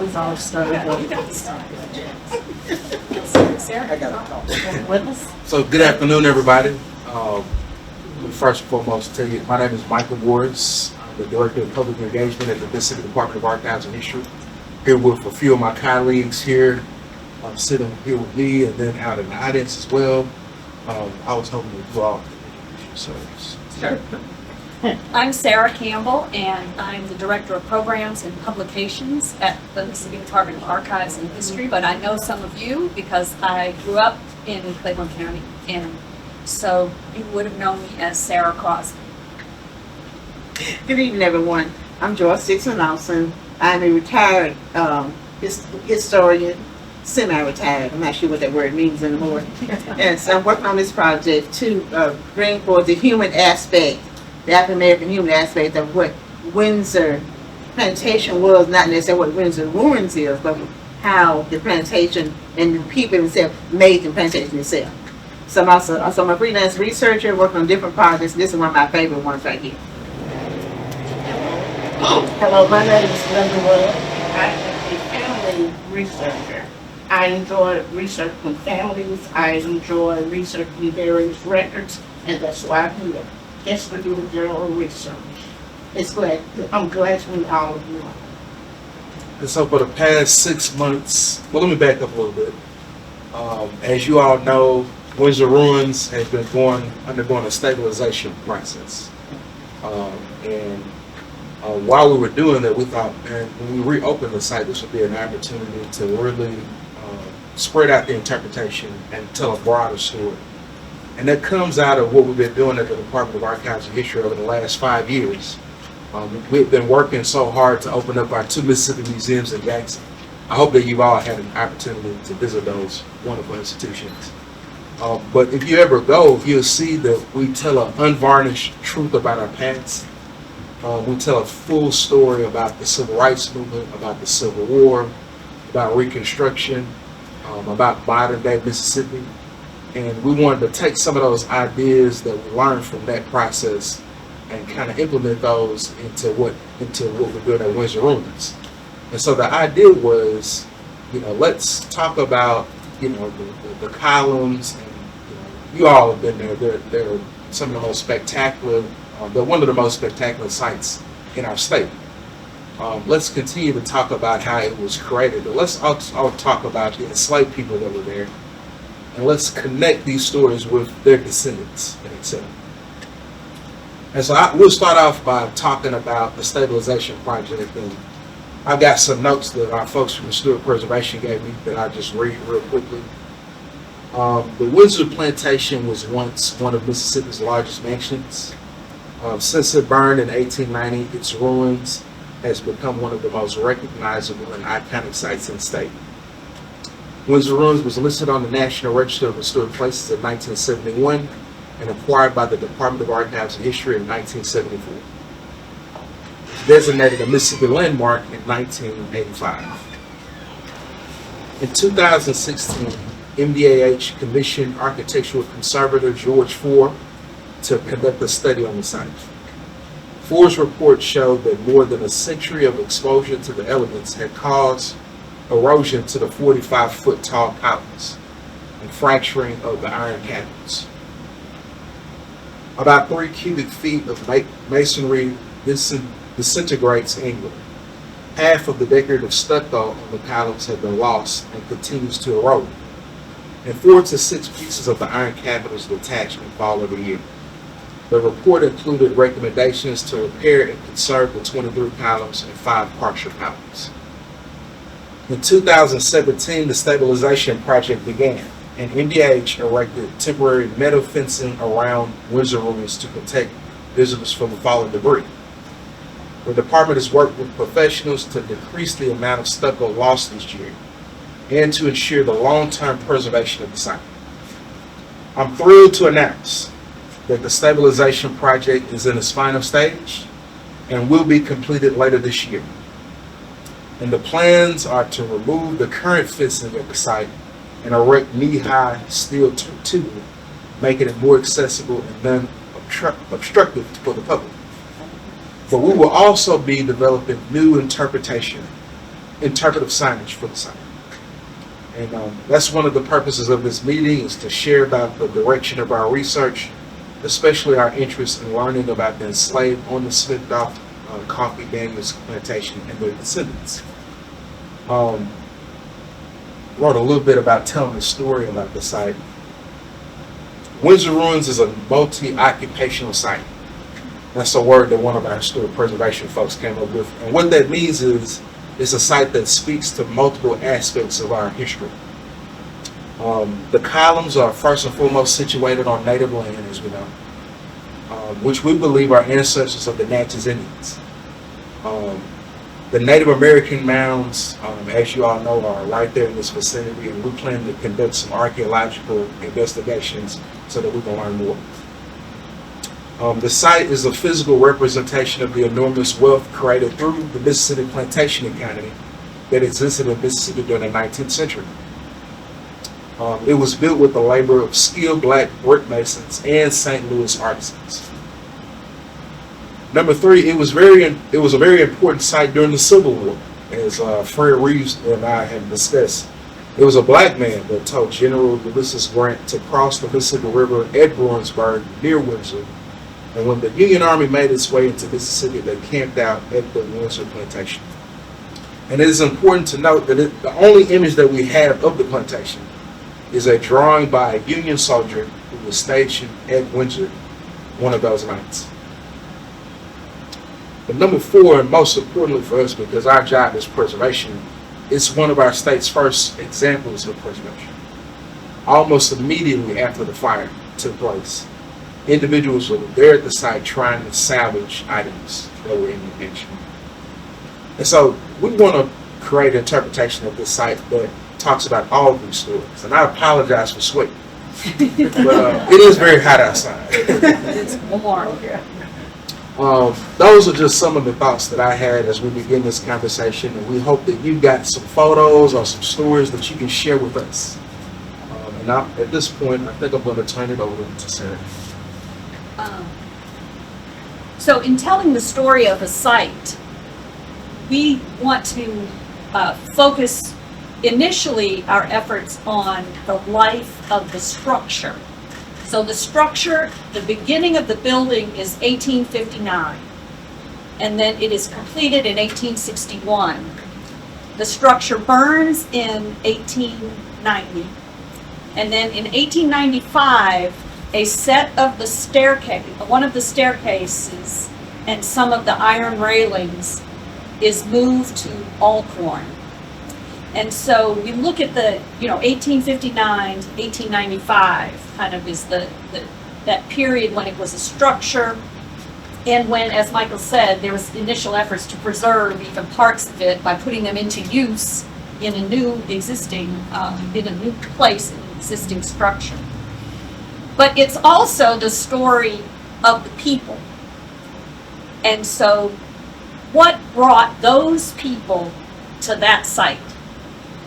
was all started. So good afternoon, everybody. First and foremost, tell you, my name is Michael Morris. I'm the Director of Public Engagement at the Mississippi Department of Archives and History. Here with a few of my colleagues here, sitting here with me, and then out in the audience as well. I was hoping to do all service. Sure. I'm Sarah Campbell, and I'm the Director of Programs and Publications at the Mississippi Department of Archives and History, but I know some of you because I grew up in Cleveland County, and so you would have known me as Sarah Crosby. Good evening, everyone. I'm Joyce Dixon-Lawson. I'm a retired historian, semi-retired. I'm not sure what that word means anymore. And so I'm working on this project to bring forth the human aspect, the African-American human aspect of what Windsor Plantation was, not necessarily what Windsor Ruins is, but how the plantation and the people themselves made the plantation itself. So I'm a freelance researcher working on different projects. This is one of my favorite ones right here. Hello, my name is Linda Wood. I am a family researcher. I enjoy researching families. I enjoy researching various records, and that's why I'm here. Just to do general research. I'm glad to meet all of you. And so for the past 6 months, well, let me back up a little bit. As you all know, Windsor Ruins has been undergoing a stabilization process. While we were doing that, we thought, man, when we reopen the site, this would be an opportunity to really spread out the interpretation and tell a broader story. And that comes out of what we've been doing at the Department of Archives and History over the last 5 years. We've been working so hard to open up our 2 Mississippi museums in Jackson. I hope that you've all had an opportunity to visit those wonderful institutions. But if you ever go, you'll see that we tell an unvarnished truth about our past. We tell a full story about the Civil Rights Movement, about the Civil War, about Reconstruction, about modern day Mississippi. And we wanted to take some of those ideas that we learned from that process and kind of implement those into what we're doing at Windsor Ruins. And so the idea was, let's talk about, the columns. And, you all have been there. They're some of the most spectacular. They're one of the most spectacular sites in our state. Let's continue to talk about how it was created, but let's also talk about the enslaved people that were there, and let's connect these stories with their descendants, etc. And so we'll start off by talking about the Stabilization project, and I've got some notes that our folks from the Stewart Preservation gave me that I'll just read real quickly. The Windsor Plantation was once one of Mississippi's largest mansions. Since it burned in 1890, its ruins has become one of the most recognizable and iconic sites in the state. Windsor Ruins was listed on the National Register of Historic Places in 1971 and acquired by the Department of Archives and History in 1974. It was designated a Mississippi landmark in 1985. In 2016, MDAH commissioned architectural conservator George Ford to conduct a study on the site. Ford's report showed that more than a century of exposure to the elements had caused erosion to the 45-foot tall columns and fracturing of the iron cabinets. About 3 cubic feet of masonry disintegrates annually. Half of the decorative stucco on the columns had been lost and continues to erode. And 4 to 6 pieces of the iron cabinets detach and fall every year. The report included recommendations to repair and conserve the 23 columns and 5 partial columns. In 2017, the Stabilization project began, and MDAH erected temporary metal fencing around Windsor Ruins to protect visitors from the falling debris. The department has worked with professionals to decrease the amount of stucco lost each year and to ensure the long-term preservation of the site. I'm thrilled to announce that the Stabilization project is in its final stage and will be completed later this year. And the plans are to remove the current fencing at the site and erect knee-high steel tubing, making it more accessible and non-obstructive for the public. But we will also be developing new interpretation interpretive signage for the site. And that's one of the purposes of this meeting, is to share about the direction of our research, especially our interest in learning about the enslaved on the Smith-Off coffee Daniell Plantation and their descendants. Wrote a little bit about telling the story about the site. Windsor Ruins is a multi-occupational site. That's a word that one of our historic preservation folks came up with. And what that means is it's a site that speaks to multiple aspects of our history. The columns are first and foremost situated on native land, as we know, which we believe are ancestors of the Natchez Indians. The Native American mounds, as you all know, are right there in this vicinity, and we plan to conduct some archaeological investigations so that we can learn more. The site is a physical representation of the enormous wealth created through the Mississippi Plantation economy that existed in Mississippi during the 19th century. It was built with the labor of skilled black brick masons and St. Louis artisans. Number three, it was a very important site during the Civil War, as Fred Reeves and I have discussed. It was a black man that told General Ulysses Grant to cross the Mississippi River at Bruinsburg near Windsor. And when the Union Army made its way into Mississippi, they camped out at the Windsor Plantation. And it is important to note that the only image that we have of the plantation is a drawing by a Union soldier who was stationed at Windsor one of those nights. But number four, and most importantly for us, because our job is preservation, it's one of our state's first examples of preservation. Almost immediately after the fire took place, individuals were there at the site trying to salvage items that were in the ditch. And so we want to create an interpretation of this site that talks about all of these stories. And I apologize for sweating, but it is very hot outside. It's warm. Those are just some of the thoughts that I had as we begin this conversation, and we hope that you got some photos or some stories that you can share with us. And at this point, I think I'm going to turn it over to Sarah. So in telling the story of a site, we want to focus initially our efforts on the life of the structure. So the structure, the beginning of the building is 1859, and then it is completed in 1861. The structure burns in 1890, and then in 1895, a set of the staircase, one of the staircases and some of the iron railings is moved to Alcorn. And so we look at the, 1859 to 1895 kind of is that period when it was a structure, and when, as Michael said, there was initial efforts to preserve even parts of it by putting them into use in a new existing, in a new place, in an existing structure. But it's also the story of the people. And so what brought those people to that site?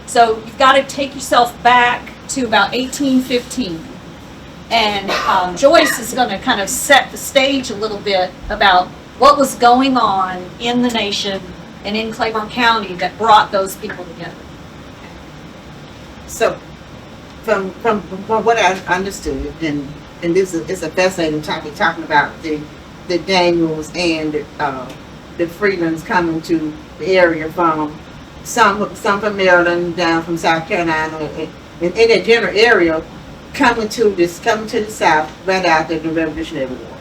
So you've got to take yourself back to about 1815. And Joyce is going to kind of set the stage a little bit about what was going on in the nation and in Claiborne County that brought those people together. So, from what I understood, and this is a fascinating topic, talking about the Daniels and the Freelands coming to the area from some from Maryland, down from South Carolina, and in that general area, coming to the South right after the Revolutionary War.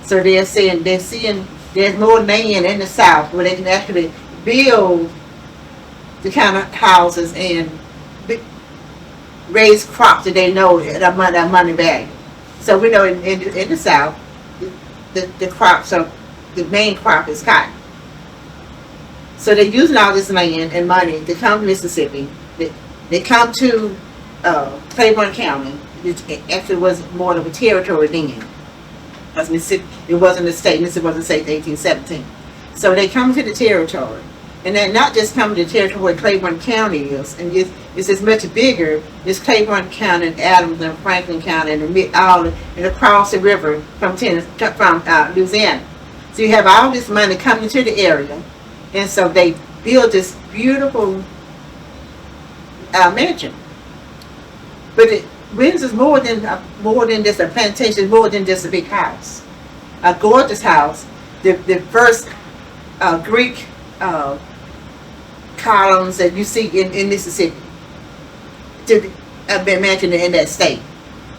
So they're seeing there's more land in the South where they can actually build the kind of houses and raise crops that they know that money value. So we know in the South, the crops are, the main crop is cotton. So they're using all this land and money to come to Mississippi. They come to Claiborne County. It actually was more of a territory then. Because Mississippi, it wasn't a state. Mississippi wasn't a state in 1817. So they come to the territory. And they're not just coming to the territory where Claiborne County is, and it's as much bigger as Claiborne County and Adams and Franklin County and across the river from Louisiana. So you have all this money coming to the area, and so they build this beautiful mansion. But Windsor's more than just a plantation, more than just a big house. A gorgeous house. The first Greek columns that you see in Mississippi to be mentioned in that state.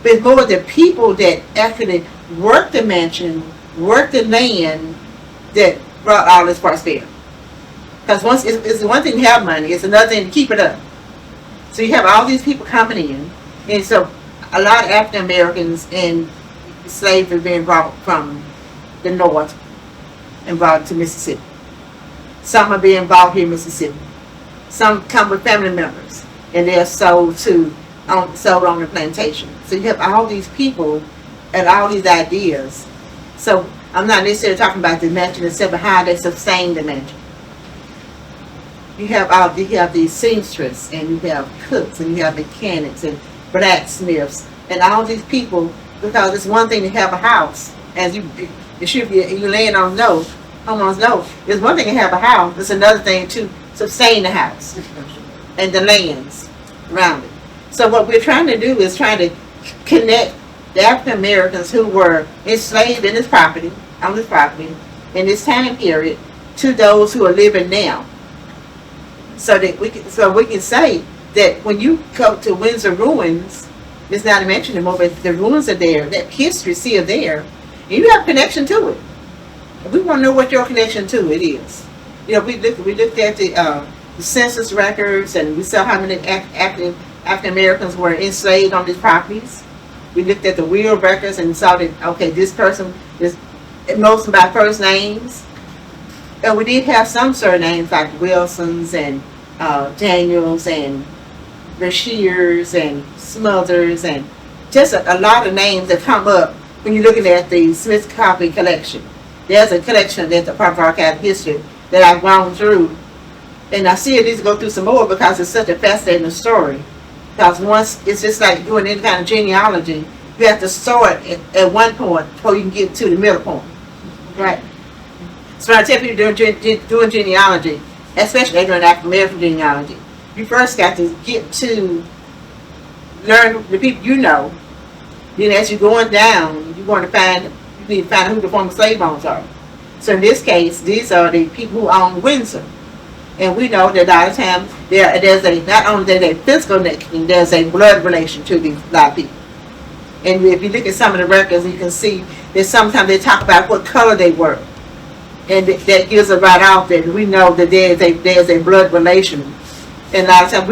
But it's more the people that actually worked the mansion, worked the land, that brought all this prosperity. Because once it's one thing to have money, it's another thing to keep it up. So you have all these people coming in, and so a lot of African Americans and slaves are being brought from the north and brought to Mississippi. Some are being brought here in Mississippi. Some come with family members, and they're sold on the plantation. So you have all these people and all these ideas. So I'm not necessarily talking about the mansion itself, but how they sustain the mansion. You have these seamstresses, and you have cooks, and you have mechanics and blacksmiths, and all these people, because it's one thing to have a house, as you land on know, homeowners know. It's one thing to have a house, it's another thing to sustain the house and the lands around it. So what we're trying to do is trying to connect the African Americans who were enslaved in this property, in this time period, to those who are living now. So that we can say that when you go to Windsor Ruins, it's not mentioned anymore, but the ruins are there, that history is still there, and you have a connection to it. We want to know what your connection to it is. You know, we looked at the census records, and we saw how many African Americans were enslaved on these properties. We looked at the will records and saw that, okay, this person is most by first names. And we did have some surnames like Wilsons and Daniels and Bashirs and Smothers, and just a lot of names that come up when you're looking at the Smith Copy collection. There's a collection at the Department of Archival History that I've gone through, and I see it needs to go through some more because it's such a fascinating story. Because once, it's just like doing any kind of genealogy, you have to start at one point before you can get to the middle point, right? So when I tell people doing genealogy, especially doing African American genealogy, you first got to get to learn the people you know. Then as you're going down, you need to find who the former slave owners are. So in this case, these are the people who own Windsor. And we know that a lot of times there's not only a physical connection, there's a blood relation to these lot of people. And if you look at some of the records, you can see that sometimes they talk about what color they were. And that gives a right off that we know that there's a blood relation. And a lot of times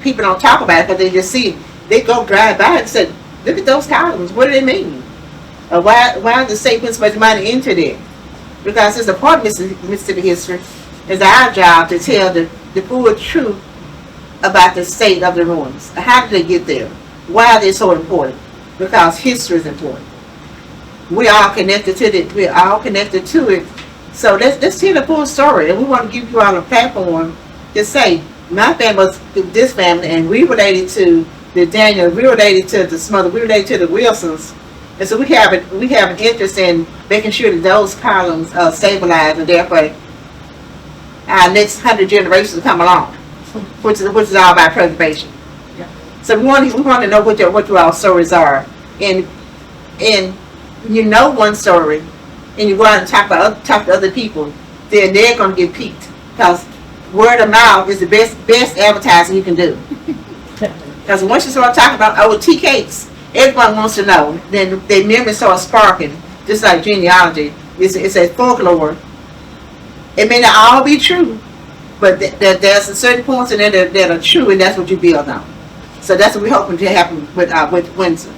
people don't talk about it because they just see it. They go drive by and say, look at those columns, what do they mean? Why does the state put so much money into that? Because it's a part of Mississippi history. It's our job to tell the full truth about the state of the ruins. How did they get there? Why are they so important? Because history is important. We are connected to it. We're all connected to it. So let's tell the full story. And we want to give you all a platform to say, my family was this family, and we related to the Daniel, we related to the Smother, we related to the Wilsons. And so we have an interest in making sure that those columns are stabilized, and therefore our next 100 generations come along, which is all about preservation. Yeah. So we want to know what your all stories are, and you know one story, and you go out and talk to other people, then they're going to get piqued, because word of mouth is the best advertising you can do. Because once you start talking about tea cakes, everyone wants to know. Then their memory starts sparking, just like genealogy. It's a folklore. It may not all be true, but there's a certain points in there that are true, and that's what you build on. So that's what we're hoping to happen with Windsor.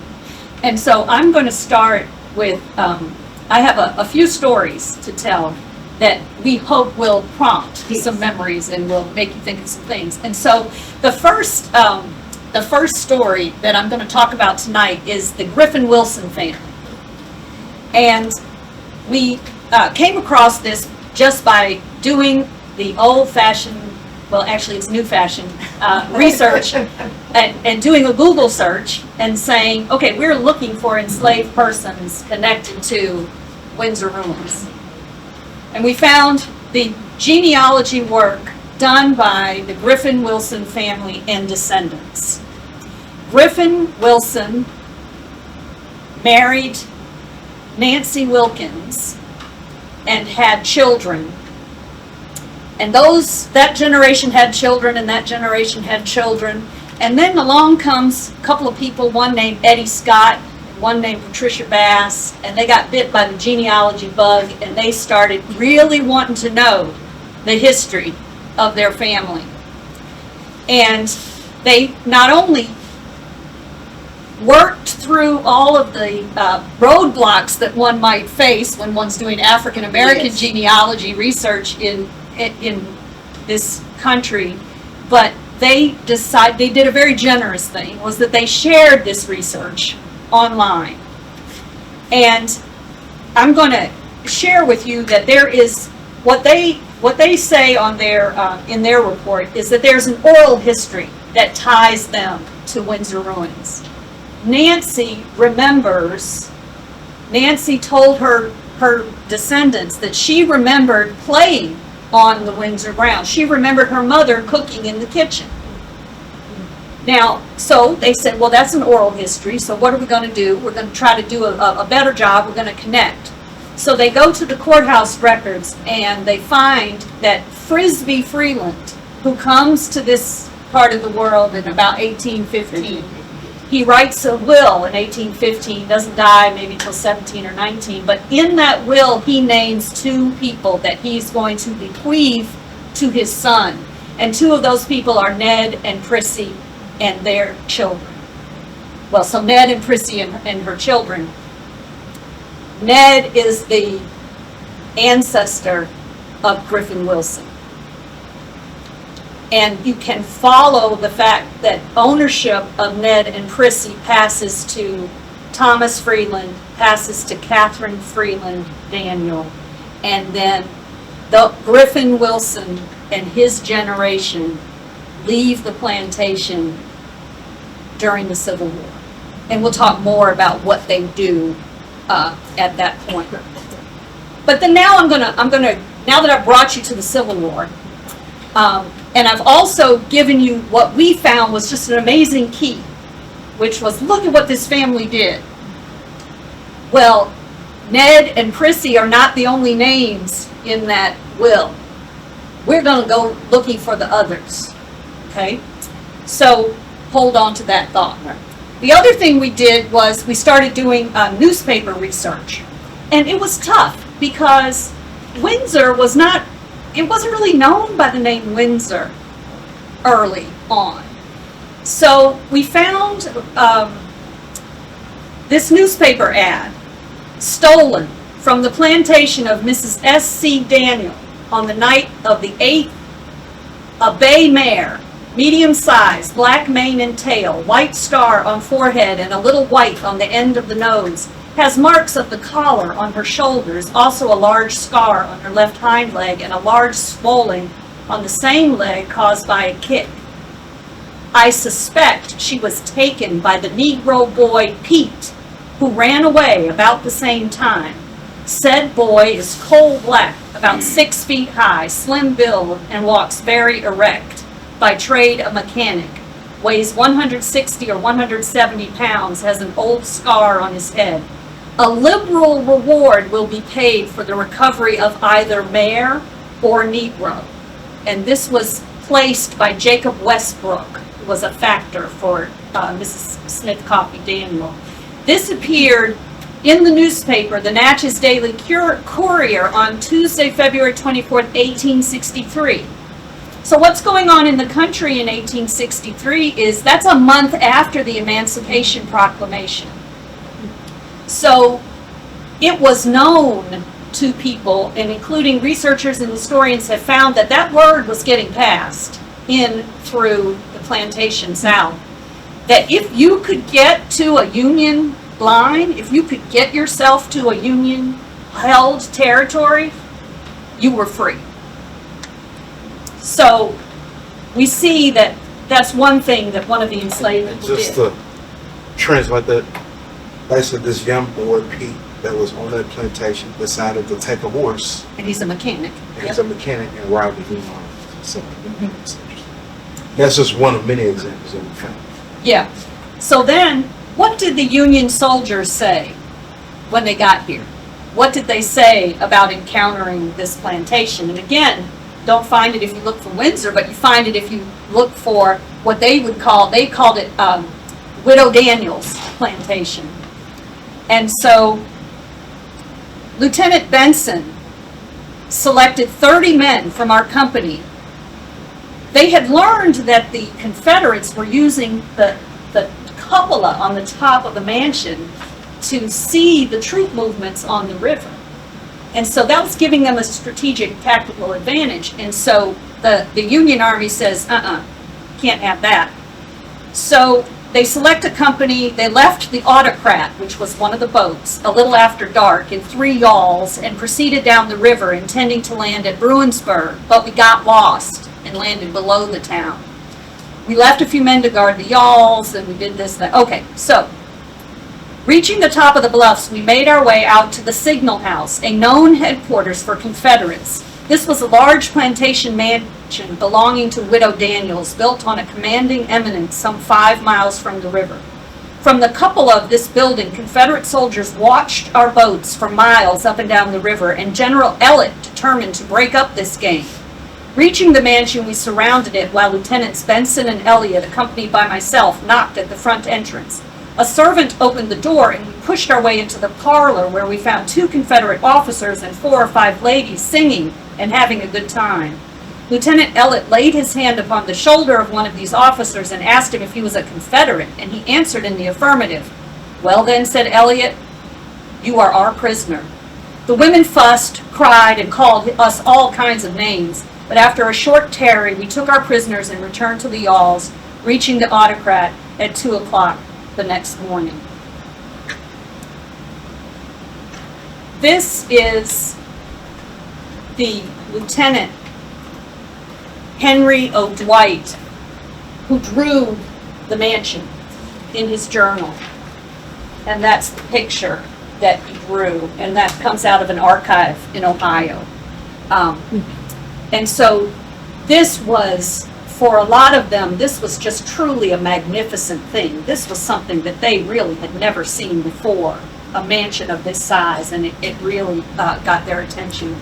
And so I'm going to start with, I have a few stories to tell that we hope will prompt some memories and will make you think of some things. And so the first story that I'm going to talk about tonight is the Griffin Wilson family. And we came across this just by doing the old-fashioned, well, actually it's new-fashioned research and doing a Google search and saying, okay, we're looking for enslaved persons connected to Windsor Ruins. And we found the genealogy work done by the Griffin Wilson family and descendants. Griffin Wilson married Nancy Wilkins and had children. And that generation had children, and that generation had children. And then along comes a couple of people, one named Eddie Scott, one named Patricia Bass, and they got bit by the genealogy bug, and they started really wanting to know the history of their family. And they not only worked through all of the roadblocks that one might face when one's doing African American Yes. genealogy research in this country, but they did a very generous thing, was that they shared this research online. And I'm going to share with you that there is what they say on their in their report is that there's an oral history that ties them to Windsor Ruins. Nancy told her descendants that she remembered playing on the Windsor grounds. She remembered her mother cooking in the kitchen. Now, so they said, well, that's an oral history, so what are we going to do? We're going to try to do a better job. We're going to connect. So they go to the courthouse records, and they find that Frisbee Freeland, who comes to this part of the world in about 1815, he writes a will in 1815, doesn't die maybe till 17 or 19, but in that will he names two people that he's going to bequeath to his son. And two of those people are Ned and Prissy and their children. Well, so Ned and Prissy and her children. Ned is the ancestor of Griffin Wilson. And you can follow the fact that ownership of Ned and Prissy passes to Thomas Freeland, passes to Catherine Freeland Daniell, and then the Griffin Wilson and his generation leave the plantation during the Civil War. And we'll talk more about what they do at that point. But then now now that I've brought you to the Civil War, and I've also given you what we found was just an amazing key, which was, look at what this family did. Well, Ned and Prissy are not the only names in that will. We're going to go looking for the others. Okay? So hold on to that thought. The other thing we did was we started doing newspaper research. And it was tough because Windsor wasn't really known by the name Windsor early on. So we found this newspaper ad stolen from the plantation of Mrs. S.C. Daniell on the night of the 8th, a bay mare, medium size, black mane and tail, white star on forehead and a little white on the end of the nose, has marks of the collar on her shoulders, also a large scar on her left hind leg and a large swelling on the same leg caused by a kick. I suspect she was taken by the Negro boy Pete, who ran away about the same time. Said boy is coal black, about 6 feet high, slim build, and walks very erect. By trade a mechanic. Weighs 160 or 170 pounds, has an old scar on his head. A liberal reward will be paid for the recovery of either mare or Negro. And this was placed by Jacob Westbrook, who was a factor for Mrs. Smith Coffee Daniell. This appeared in the newspaper, the Natchez Daily Courier, on Tuesday, February 24th, 1863. So what's going on in the country in 1863 is that's a month after the Emancipation Proclamation. So it was known to people, and including researchers and historians have found that that word was getting passed in through the plantation south. That if you could get to a Union line, if you could get yourself to a Union held territory, you were free. So we see that that's one thing that one of the enslaved And people just did. to translate that, basically this young boy, Pete, that was on that plantation, decided to take a horse, And he's a mechanic. and he's a mechanic, and ride with him So that's just one of many examples that we found. Yeah. So then, what did the Union soldiers say when they got here? What did they say about encountering this plantation? And again, don't find it if you look for Windsor, but you find it if you look for what they called it Widow Daniell's plantation. And so Lieutenant Benson selected 30 men from our company. They had learned that the Confederates were using the cupola on the top of the mansion to see the troop movements on the river. And so that was giving them a strategic tactical advantage. And so the Union Army says, can't have that. So they select a company, they left the Autocrat, which was one of the boats, a little after dark in 3 yawls and proceeded down the river intending to land at Bruinsburg, but we got lost and landed below the town. We left a few men to guard the yawls and we did this, that. Okay, so reaching the top of the bluffs, we made our way out to the Signal House, a known headquarters for Confederates. This was a large plantation mansion belonging to Widow Daniels, built on a commanding eminence some 5 miles from the river. From the cupola of this building, Confederate soldiers watched our boats for miles up and down the river, and General Ellet determined to break up this game. Reaching the mansion, we surrounded it while Lieutenants Benson and Elliott, accompanied by myself, knocked at the front entrance. A servant opened the door and we pushed our way into the parlor, where we found 2 Confederate officers and 4 or 5 ladies singing and having a good time. Lieutenant Elliott laid his hand upon the shoulder of one of these officers and asked him if he was a Confederate, and he answered in the affirmative. "Well then," said Elliott, "you are our prisoner." The women fussed, cried, and called us all kinds of names, but after a short tarry, we took our prisoners and returned to the yawls, reaching the Autocrat at 2 o'clock the next morning. This is the Lieutenant Henry O'Dwight, who drew the mansion in his journal. And that's the picture that he drew, and that comes out of an archive in Ohio. And so this was, for a lot of them, this was just truly a magnificent thing. This was something that they really had never seen before, a mansion of this size, and it really got their attention.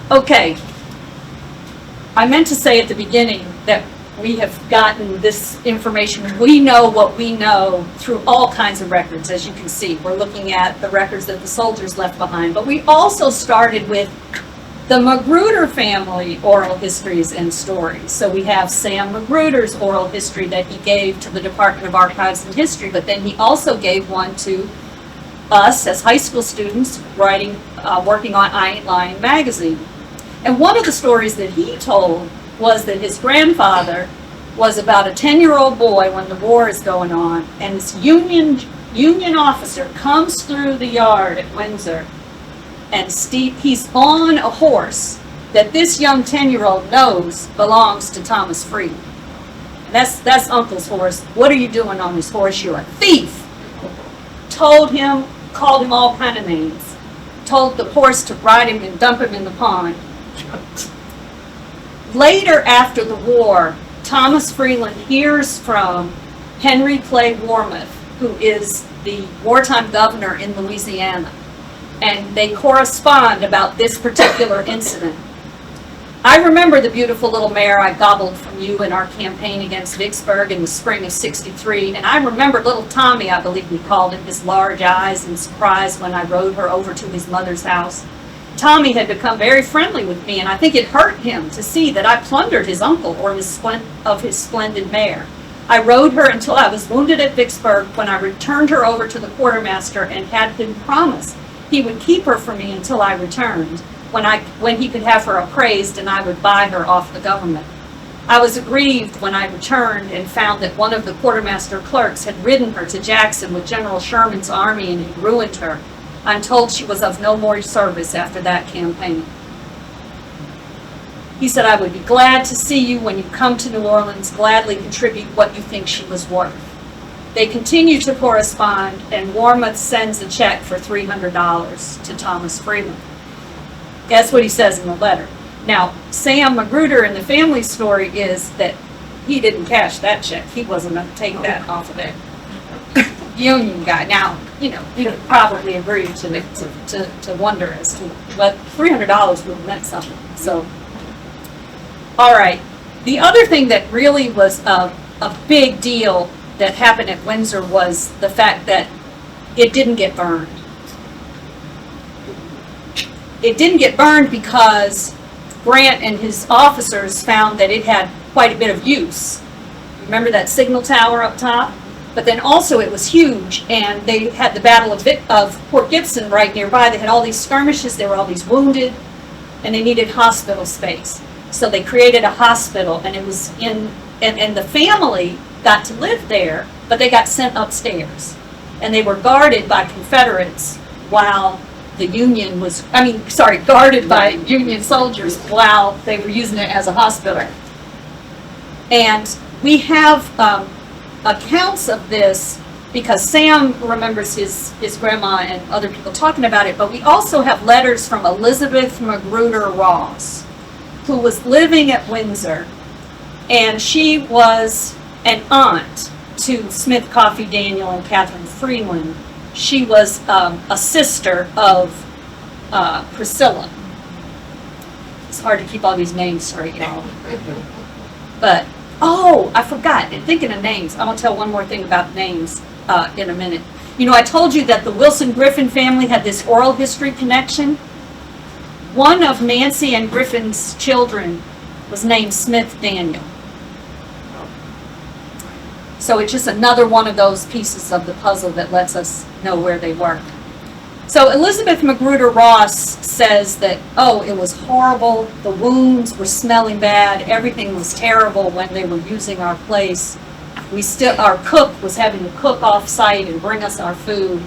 Okay, I meant to say at the beginning that we have gotten this information. We know what we know through all kinds of records, as you can see. We're looking at the records that the soldiers left behind, but we also started with the Magruder family oral histories and stories. So we have Sam Magruder's oral history that he gave to the Department of Archives and History, but then he also gave one to us as high school students working on I Ain't Lying magazine. And one of the stories that he told was that his grandfather was about a 10-year-old boy when the war is going on, and this Union officer comes through the yard at Windsor, and he's on a horse that this young 10-year-old knows belongs to Thomas Freeman. And that's Uncle's horse. "What are you doing on this horse? You're a thief." Told him, called him all kind of names. Told the horse to ride him and dump him in the pond. Later, after the war, Thomas Freeland hears from Henry Clay Warmoth, who is the wartime governor in Louisiana, and they correspond about this particular incident. I remember the beautiful little mare I gobbled from you in our campaign against Vicksburg in the spring of '63, and I remember little Tommy, I believe we called him, his large eyes in surprise when I rode her over to his mother's house. Tommy had become very friendly with me, and I think it hurt him to see that I plundered his uncle of his splendid mare. I rode her until I was wounded at Vicksburg, when I returned her over to the quartermaster and had him promise he would keep her for me until I returned, when he could have her appraised and I would buy her off the government. I was aggrieved when I returned and found that one of the quartermaster clerks had ridden her to Jackson with General Sherman's army and had ruined her. I'm told she was of no more service after that campaign. He said, "I would be glad to see you when you come to New Orleans, gladly contribute what you think she was worth." They continue to correspond, and Warmoth sends a check for $300 to Thomas Freeland. Guess what he says in the letter? Now, Sam Magruder in the family story is that he didn't cash that check. He wasn't going to take that off of that union guy. Now, you know, you could probably agree to wonder as to what $300 would have meant something. So, all right. The other thing that really was a big deal that happened at Windsor was the fact that it didn't get burned. It didn't get burned because Grant and his officers found that it had quite a bit of use. Remember that signal tower up top? But then also it was huge, and they had the Battle of Port Gibson right nearby. They had all these skirmishes, there were all these wounded, and they needed hospital space. So they created a hospital, and it was and the family got to live there, but they got sent upstairs. And they were guarded by Confederates while the Union was, guarded by Union soldiers while they were using it as a hospital. And we have accounts of this because Sam remembers his grandma and other people talking about it, but we also have letters from Elizabeth Magruder Ross, who was living at Windsor, and she was an aunt to Smith, Coffee, Daniell, and Catherine Freeland. She was a sister of Priscilla. It's hard to keep all these names straight, y'all. But, I forgot. Thinking of names, I'm going to tell one more thing about names in a minute. You know, I told you that the Wilson Griffin family had this oral history connection. One of Nancy and Griffin's children was named Smith Daniell. So it's just another one of those pieces of the puzzle that lets us know where they were. So Elizabeth Magruder Ross says that, it was horrible, the wounds were smelling bad, everything was terrible when they were using our place. Our cook was having to cook off-site and bring us our food.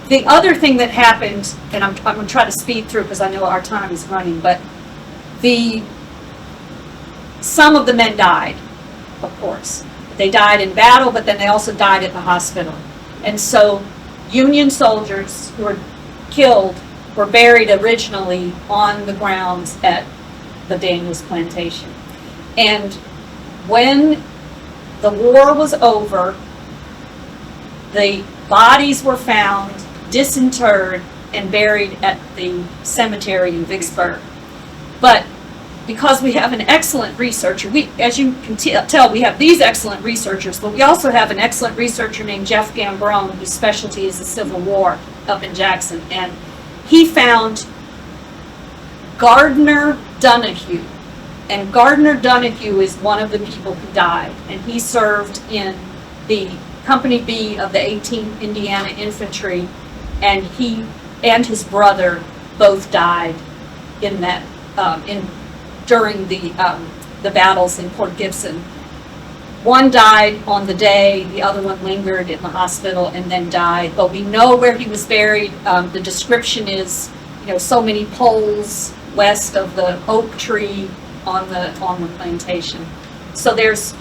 The other thing that happened, and I'm going to try to speed through because I know our time is running, but some of the men died, of course. They died in battle, but then they also died at the hospital. And so Union soldiers who were killed were buried originally on the grounds at the Daniell Plantation. And when the war was over, the bodies were found, disinterred, and buried at the cemetery in Vicksburg. But because we have an excellent researcher, as you can tell, we have these excellent researchers, but we also have an excellent researcher named Jeff Gambrone, whose specialty is the Civil War up in Jackson. And he found Gardner Donahue. And Gardner Donahue is one of the people who died. And he served in the Company B of the 18th Indiana Infantry. And he and his brother both died in that, during the battles in Port Gibson. One died on the day, the other one lingered in the hospital and then died. But we know where he was buried. The description is, so many poles west of the oak tree on the plantation. So there's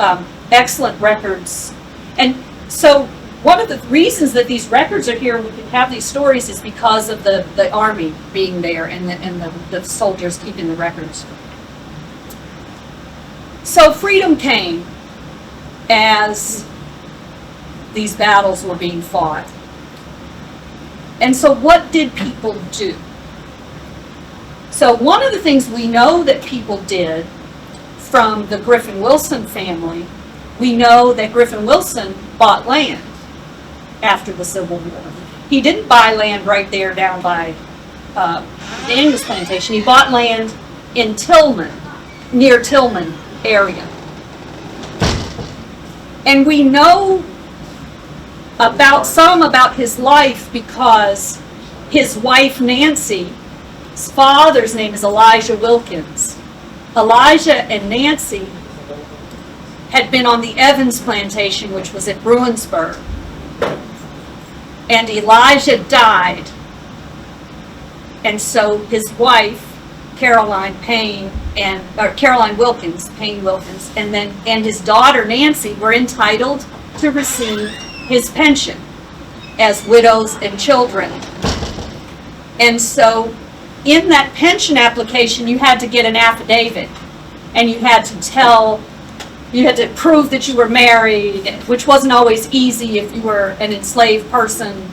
excellent records. And so one of the reasons that these records are here and we can have these stories is because of the Army being there and the soldiers keeping the records. So freedom came as these battles were being fought. And so what did people do? So one of the things we know that people did from the Griffin-Wilson family, we know that Griffin-Wilson bought land after the Civil War. He didn't buy land right there down by Daniell's plantation. He bought land in Tillman, near Tillman area. And we know about his life because his wife Nancy's father's name is Elijah Wilkins. Elijah and Nancy had been on the Evans plantation, which was at Bruinsburg. And Elijah died. And so his wife, Caroline Wilkins, and his daughter Nancy were entitled to receive his pension as widows and children. And so in that pension application, you had to get an affidavit, and you had to prove that you were married, which wasn't always easy if you were an enslaved person,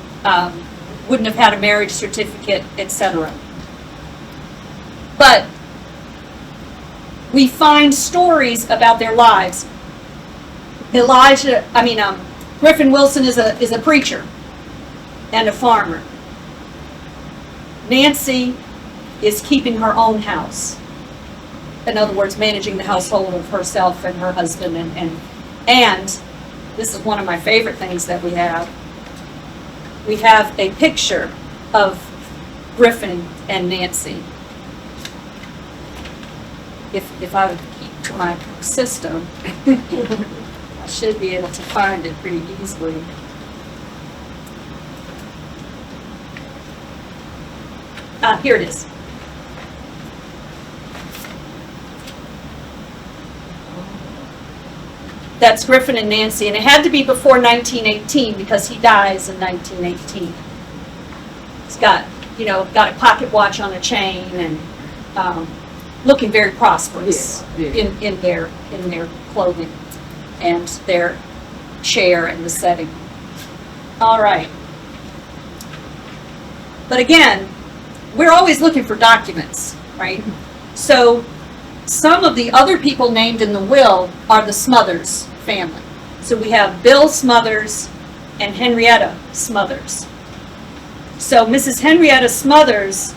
wouldn't have had a marriage certificate, etc. But we find stories about their lives. Griffin Wilson is a preacher and a farmer. Nancy is keeping her own house. In other words, managing the household of herself and her husband, and this is one of my favorite things that we have. We have a picture of Griffin and Nancy. If I would keep to my system, I should be able to find it pretty easily. Here it is. That's Griffin and Nancy, and it had to be before 1918 because he dies in 1918. He's got a pocket watch on a chain and looking very prosperous in their clothing and their chair and the setting. All right. But again, we're always looking for documents, right? So some of the other people named in the will are the Smothers family. So we have Bill Smothers and Henrietta Smothers. So Mrs. Henrietta Smothers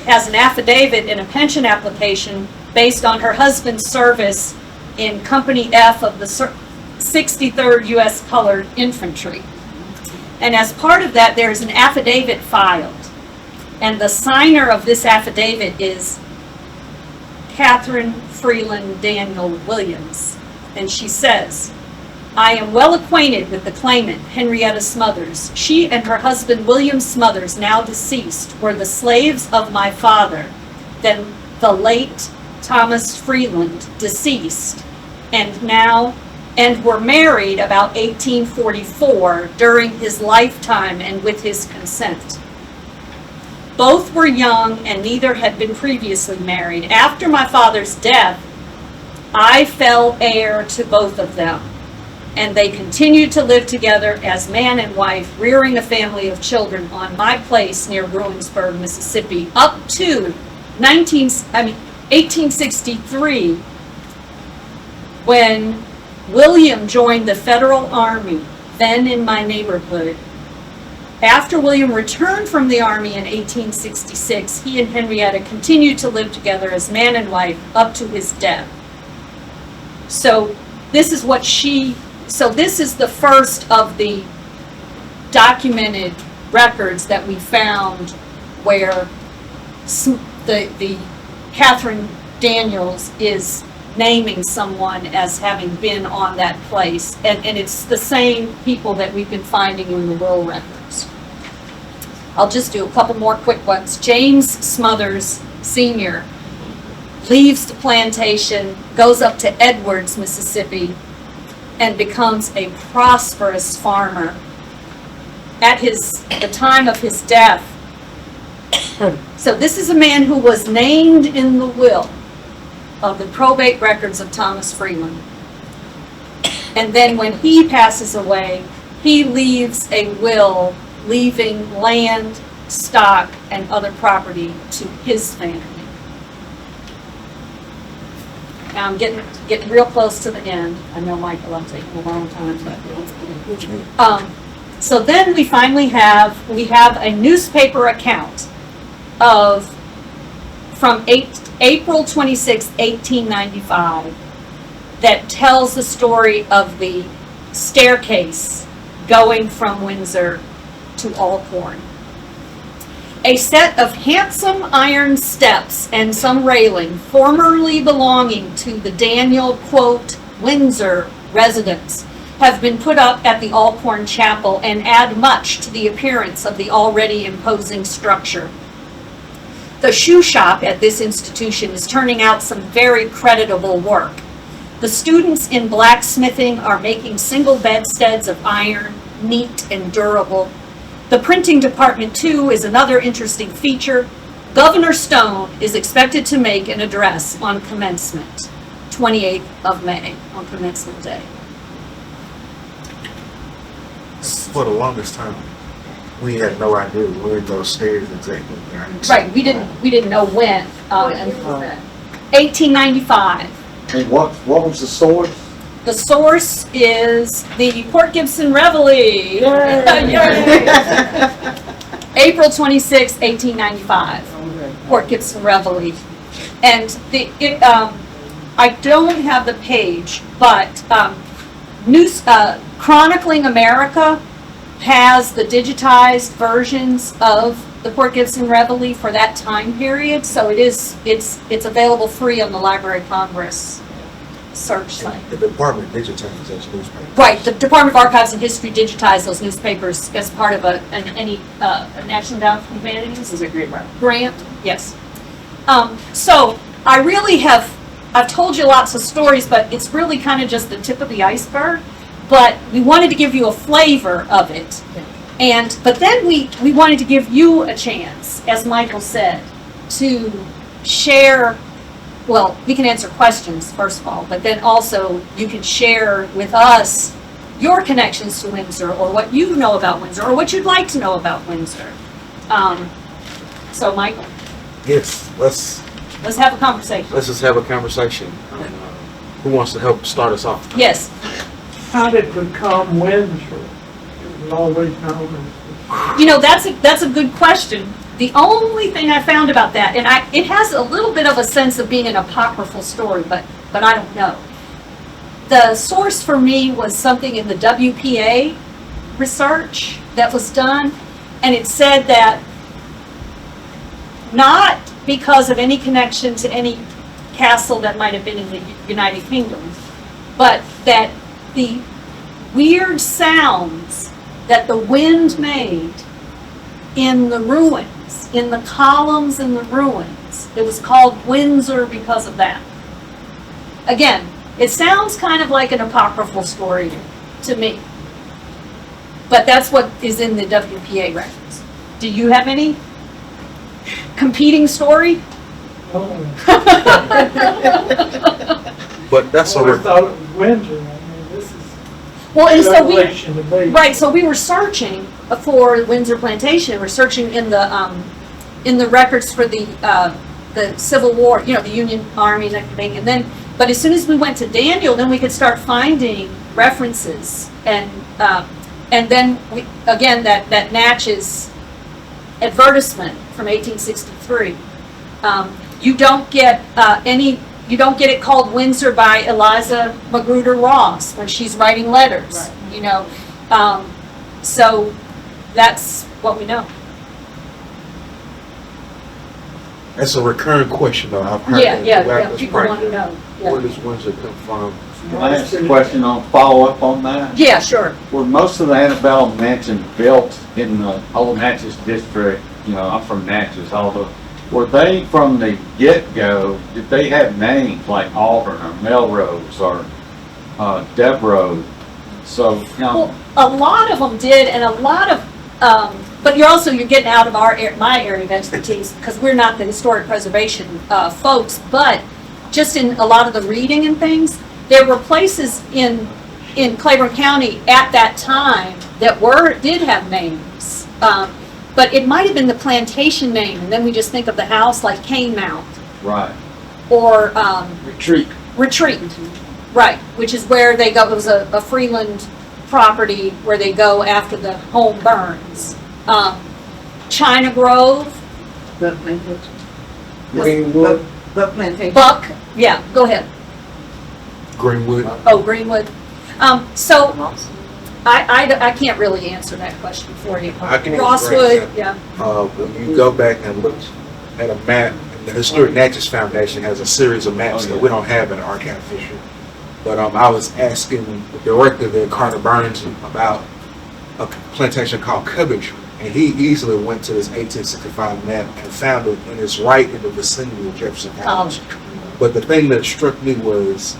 has an affidavit in a pension application based on her husband's service in Company F of the 63rd U.S. Colored Infantry. And as part of that, there is an affidavit filed. And the signer of this affidavit is Catherine Freeland Daniell Williams. And she says, I am well acquainted with the claimant, Henrietta Smothers. She and her husband, William Smothers, now deceased, were the slaves of my father, then the late Thomas Freeland, deceased, and were married about 1844 during his lifetime and with his consent. Both were young and neither had been previously married. After my father's death, I fell heir to both of them, and they continued to live together as man and wife, rearing a family of children on my place near Ruinsburg, Mississippi, up to 1863, when William joined the Federal Army, then in my neighborhood. After William returned from the Army in 1866, he and Henrietta continued to live together as man and wife up to his death. So this is the first of the documented records that we found where the Catherine Daniels is naming someone as having been on that place. And it's the same people that we've been finding in the will records. I'll just do a couple more quick ones. James Smothers Sr. leaves the plantation, goes up to Edwards, Mississippi, and becomes a prosperous farmer. At the time of his death, so this is a man who was named in the will of the probate records of Thomas Freeland. And then when he passes away, he leaves a will leaving land, stock, and other property to his family. Now I'm getting real close to the end. I know, Michael, I'm taking a long time. But, so then we finally have a newspaper account from April 26, 1895, that tells the story of the staircase going from Windsor to Alcorn. A set of handsome iron steps and some railing, formerly belonging to the Daniell, quote, Windsor residence, have been put up at the Alcorn Chapel and add much to the appearance of the already imposing structure. The shoe shop at this institution is turning out some very creditable work. The students in blacksmithing are making single bedsteads of iron, neat and durable. The printing department, too, is another interesting feature. Governor Stone is expected to make an address on commencement, 28th of May, on commencement day. For the longest time, we had no idea where those stairs exactly. Right, we didn't know when. 1895. And what was the source? The source is the Port Gibson Reveille. Yay. April 26, 1895. Port Gibson Reveille. And I don't have the page, but Chronicling America has the digitized versions of the Port Gibson Reveille for that time period, so it's available free on the Library of Congress search site. The department digitizes those newspapers. Right, the Department of Archives and History digitized those newspapers as part of a National Endowment for Humanities. This is a great one. Grant, yes. So I really I've told you lots of stories, but it's really kind of just the tip of the iceberg. But we wanted to give you a flavor of it. But then we wanted to give you a chance, as Michael said, to share. Well, we can answer questions, first of all, but then also you can share with us your connections to Windsor, or what you know about Windsor, or what you'd like to know about Windsor. So, Michael, Yes, let's have a conversation. just have a conversation. Who wants to help start us off? Yes. How did it become Windsor? It was always known as. You know, that's a good question. The only thing I found about that, and it has a little bit of a sense of being an apocryphal story, but I don't know. The source for me was something in the WPA research that was done, and it said that not because of any connection to any castle that might have been in the United Kingdom, but that the weird sounds that the wind made in the ruins, in the columns in the ruins, it was called Windsor because of that. Again, it sounds kind of like an apocryphal story to me, but that's what is in the WPA records. Do you have any competing story? But that's I always thought it was Windsor. I mean, this is Well, and so revelation to me. right, so we were searching for Windsor Plantation. We're searching in the records for the Civil War, you know, the Union Army and everything. And then, but as soon as we went to Daniell, then we could start finding references. And then we, again, that Natchez advertisement from 1863. You don't get you don't get it called Windsor by Eliza Magruder Ross when she's writing letters, Right. you know. So that's what we know. That's a recurring question, though. I've heard that Yeah, throughout this people want to project. know. Where Yeah. does Windsor come from? Can I ask a question on follow-up on that? Yeah, sure. Were most of the antebellum mansions built in the old Natchez district? You know, I'm from Natchez, although, were they from the get-go, did they have names like Auburn or Melrose or Devereux? So, you know, Well, a lot of them did, and a lot of, but you're getting out of my area of expertise, because we're not the historic preservation folks, but just in a lot of the reading and things, there were places in Claiborne County at that time that did have names. But it might have been the plantation name, and then we just think of the house like Cane Mount, right. or Retreat. Retreat, right, which is where they go. It was a Freeland property where they go after the home burns. China Grove, Buck Plantation. Greenwood. Buck Plantation. Buck, yeah, go ahead. Greenwood. Oh, Greenwood. So I can't really answer that question for you. I can answer Rosswood, that. yeah. When you go back and look at a map, the Historic Natchez Foundation has a series of maps that we don't have in the archive official. But I was asking the director there, Carter Burns, about a plantation called Coventry, and he easily went to this 1865 map and found it, and it's right in the vicinity of Jefferson College. But the thing that struck me was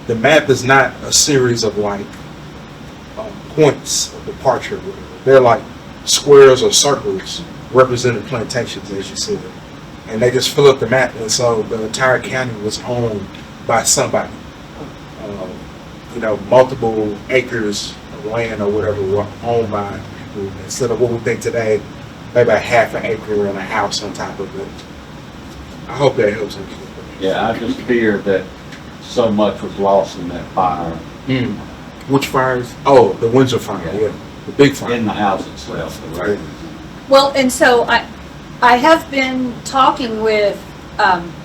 the map is not a series of like points of departure. They're like squares or circles representing plantations, as you said. and they just fill up the map, and so the entire county was owned by somebody. Multiple acres of land or whatever were owned by people instead of what we think today, maybe a half an acre and a house on top of it. I hope that helps. Yeah, I just fear that so much was lost in that fire Which fires? Oh, the Windsor fire, yeah, the big fire. in the house itself. Right? Well, and so I have been talking with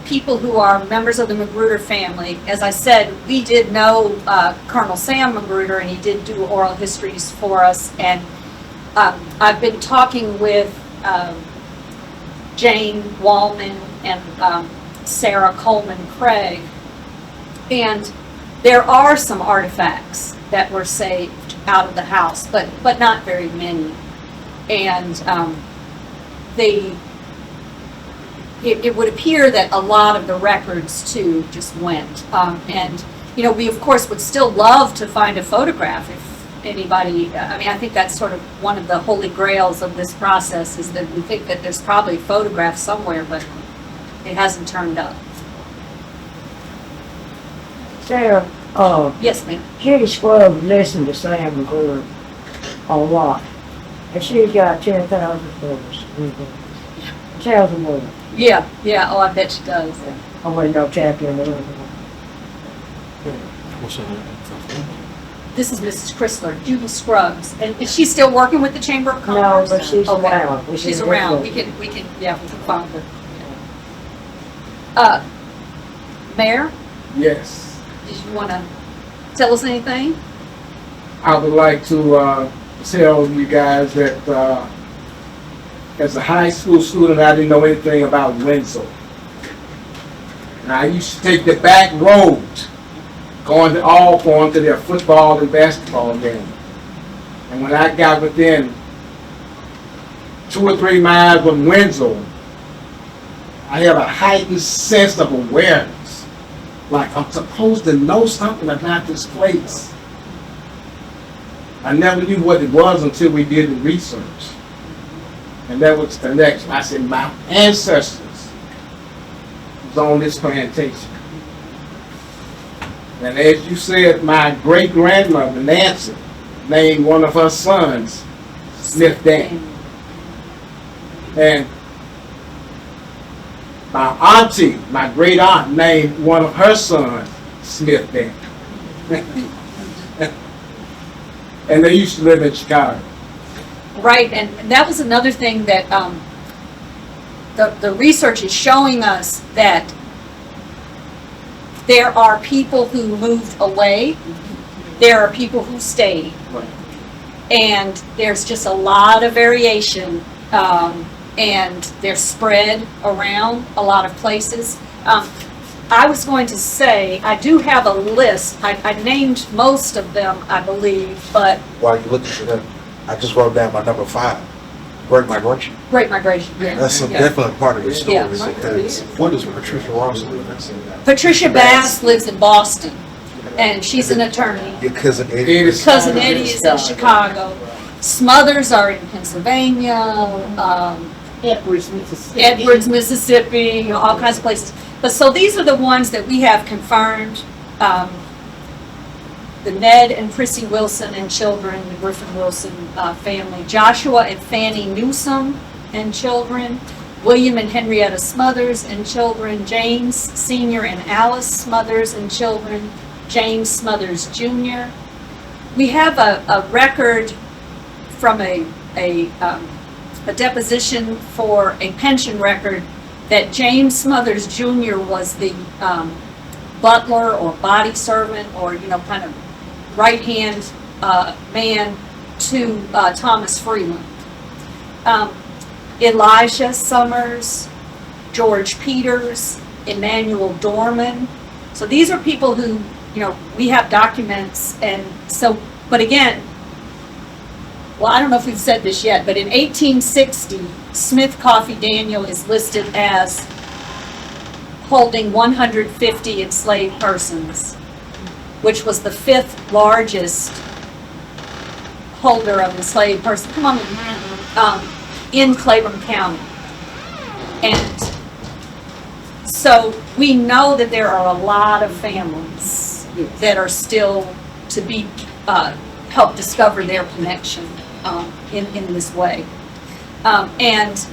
people who are members of the Magruder family. As I said, we did know Colonel Sam Magruder, and he did do oral histories for us. And I've been talking with Jane Wallman and Sarah Coleman Craig, and there are some artifacts that were saved out of the house, but not very many. And it would appear that a lot of the records too just went. And we of course would still love to find a photograph if anybody. I think that's sort of one of the holy grails of this process, is that we think that there's probably a photograph somewhere, but it hasn't turned up. Sarah, Yes, ma'am. Kitty Scruggs listened to Sam McGurk a lot. And she's got 10,000 followers. Tell them more. Yeah. Oh, I bet she does. I wasn't no champion. What's her name? This is Mrs. Chrysler, Judy Scruggs, and is she still working with the Chamber of No, Commerce? but she's Okay. around. She's around. We can find her. Mayor, Yes. did you want to tell us anything? I would like to tell you guys that as a high school student, I didn't know anything about Windsor. And I used to take the back road going to their football and basketball game. And when I got within 2 or 3 miles from Windsor, I had a heightened sense of awareness. Like I'm supposed to know something about this place. I never knew what it was until we did the research. And that was the connection. I said, my ancestors was on this plantation. And as you said, my great-grandmother, Nancy, named one of her sons Smith Dan. And my auntie, my great-aunt, named one of her sons Smith Dan. And they used to live in Chicago. Right, and that was another thing that the research is showing us, that there are people who moved away, there are people who stayed, and there's just a lot of variation, and they're spread around a lot of places. I was going to say, I do have a list. I named most of them, I believe, but While you're looking for that, I just wrote down my number 5, Great Migration. Great Migration, yeah. That's yeah. definitely part of the story. Yeah. Because What does Patricia Ross live? Patricia Bass lives in Boston, and she's an attorney. your cousin Eddie. Cousin Eddie is in Chicago. Smothers are in Pennsylvania, Edwards, Mississippi. Edwards, Mississippi, all kinds of places. But so these are the ones that we have confirmed. The Ned and Prissy Wilson and children, the Griffin Wilson family, Joshua and Fannie Newsom and children, William and Henrietta Smothers and children, James Sr. and Alice Smothers and children, James Smothers Jr. We have a record from a deposition for a pension record that James Smothers Jr. was the butler or body servant, or kind of right-hand man to Thomas Freeland. Elijah Summers, George Peters, Emmanuel Dorman. So these are people who, we have documents, and so, but again, well, I don't know if we've said this yet, but in 1860, Smith Coffee Daniel is listed as holding 150 enslaved persons, which was the 5th largest holder of enslaved persons in Claiborne County. And So we know that there are a lot of families that are still to be help discover their connection in this way. And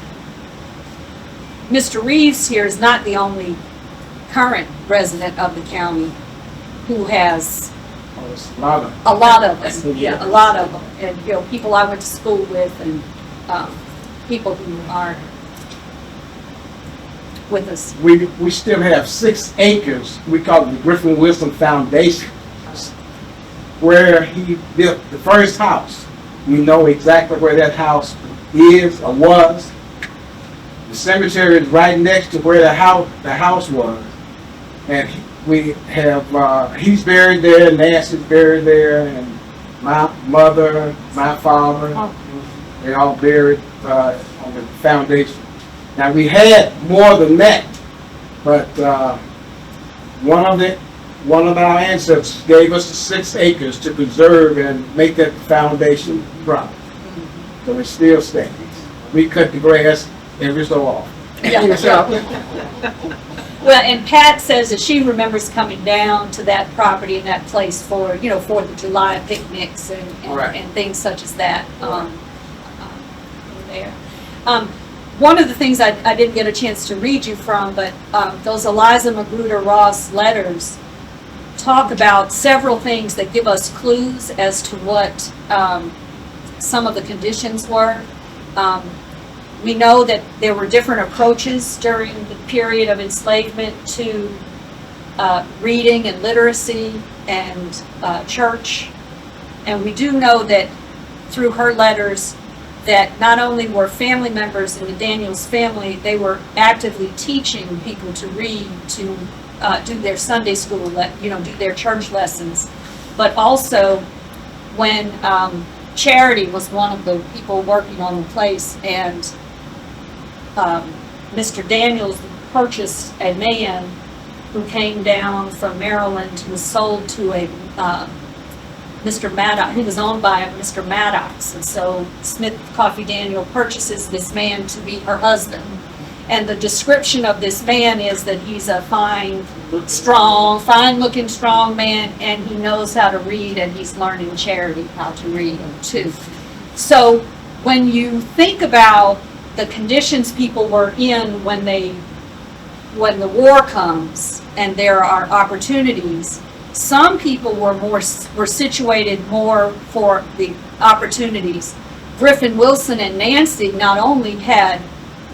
Mr. Reeves here is not the only current resident of the county who has Oh, it's a lot of. a lot of them. Yeah, a lot of them. And, you know, people I went to school with and people who are with us. We still have 6 acres, we call it the Griffin Wilson Foundation, where he built the first house. We know exactly where that house is or was. The cemetery is right next to where the house was. And we have, he's buried there, Nancy's buried there, and my mother, my father, they all buried on the foundation. Now, we had more than that, but one of our ancestors gave us the 6 acres to preserve and make that foundation proper. So it still stands. We cut the grass every so often. Well, and Pat says that she remembers coming down to that property and that place for, you know, 4th of July picnics and things such as that there. One of the things I didn't get a chance to read you from, but those Eliza Magruder Ross letters talk about several things that give us clues as to what some of the conditions were. We know that there were different approaches during the period of enslavement to reading and literacy and church. And we do know that through her letters that not only were family members in the Daniels family, they were actively teaching people to read, to do their Sunday school, do their church lessons. But also when Charity was one of the people working on the place, and Mr. Daniels purchased a man who came down from Maryland, who was sold to a Mr. Maddox. He was owned by a Mr. Maddox, and so Smith Coffee Daniel purchases this man to be her husband. And the description of this man is that he's a fine-looking, strong man, and he knows how to read, and he's learning Charity how to read too. So when you think about the conditions people were in when the war comes and there are opportunities, some people were situated more for the opportunities. Griffin Wilson and Nancy not only had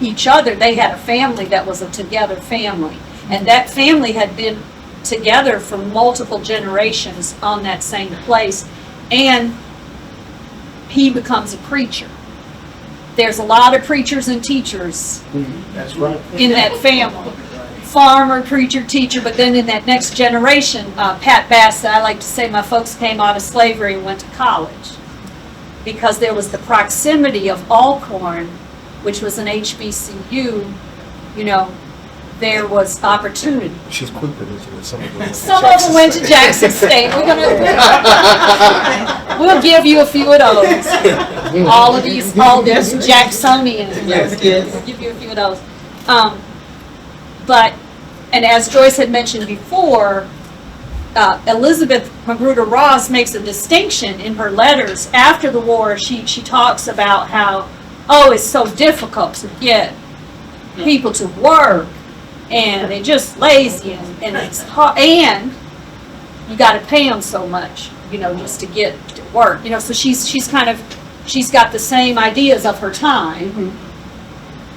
each other, they had a family that was a together family. And that family had been together for multiple generations on that same place. And he becomes a preacher. There's a lot of preachers and teachers That's right. in that family. Farmer, preacher, teacher, but then in that next generation, Pat Bassett, I like to say my folks came out of slavery and went to college because there was the proximity of Alcorn, which was an HBCU, there was opportunity. She's quicker than some of them. Some of them went to Jackson State. We'll give you a few of those. All these Jacksonians. Yes. We'll give you a few of those. And as Joyce had mentioned before, Elizabeth Magruder Ross makes a distinction in her letters after the war. She talks about how, it's so difficult to get people to work, and they're just lazy, and it's hard, and you got to pay them so much, just to get to work. So she's got the same ideas of her time.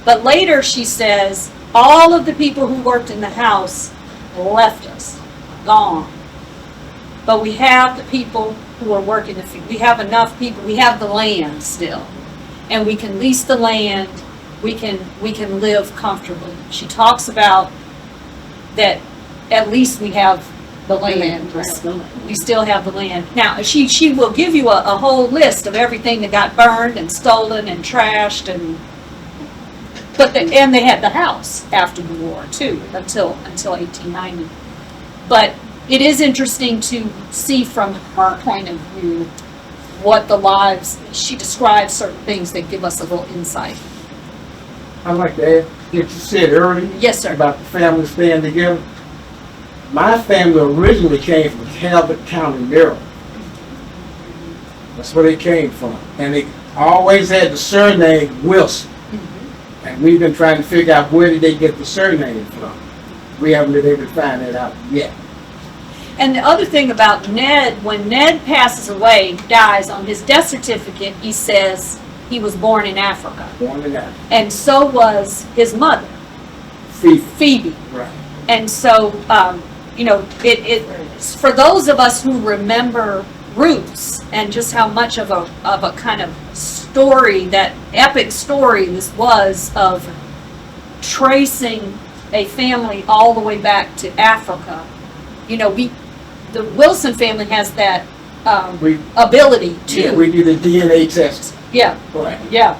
But later she says, all of the people who worked in the house left us, gone. But we have the people who are working the field. We have enough people. We have the land still, and we can lease the land. We can live comfortably. She talks about that. At least we have the land. We still have the land. Now she will give you a whole list of everything that got burned and stolen and trashed and. And they had the house after the war too, until 1890. But it is interesting to see from her point of view what the lives. She describes certain things that give us a little insight. I'd like to add, what you said earlier. Yes, sir. About the family staying together. My family originally came from Talbot County, Maryland. That's where they came from. And they always had the surname Wilson. And we've been trying to figure out where did they get the surname from. We haven't been able to find that out yet. And the other thing about Ned, when Ned passes away, dies, on his death certificate, he says he was born in Africa. Born in that. And so was his mother, Phoebe. Right. And so, you know, for those of us who remember Roots and just how much of a kind of story, that epic story this was of tracing a family all the way back to Africa. You know, the Wilson family has that ability too. Yeah, we do the DNA test. Yeah, Right. yeah.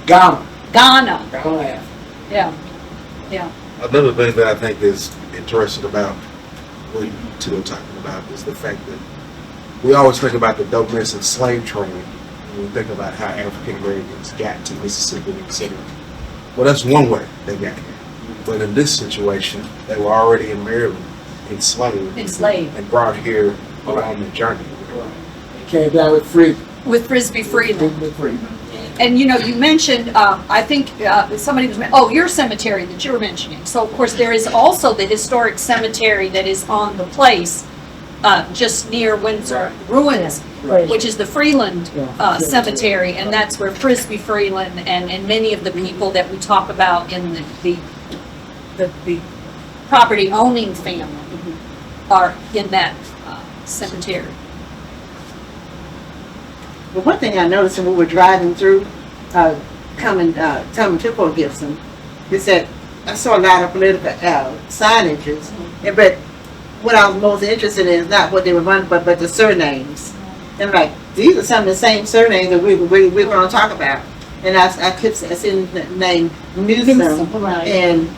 Ghana. Ghana. Ghana. Yeah. Another thing that I think is interesting about what you two are talking about is the fact that we always think about the domestic slave trade when we think about how African Americans got to Mississippi, etc. Well, that's one way they got here. But in this situation, they were already in Maryland, enslaved. And brought here along the journey. They came down with Freedom. With Frisbee Freeland. With Freedom. And you know, you mentioned, I think somebody was, your cemetery that you were mentioning. So of course there is also the historic cemetery that is on the place just near Windsor Ruins, which is the Freeland Cemetery, and that's where Frisbee Freeland and many of the people that we talk about in the property owning family are in that cemetery. But one thing I noticed when we were driving through, coming to Port Gibson, is that I saw a lot of political signages. But what I was most interested in is not what they were running, but the surnames. And like, these are some of the same surnames that we're going to talk about. And I kept seeing the name Newsom, and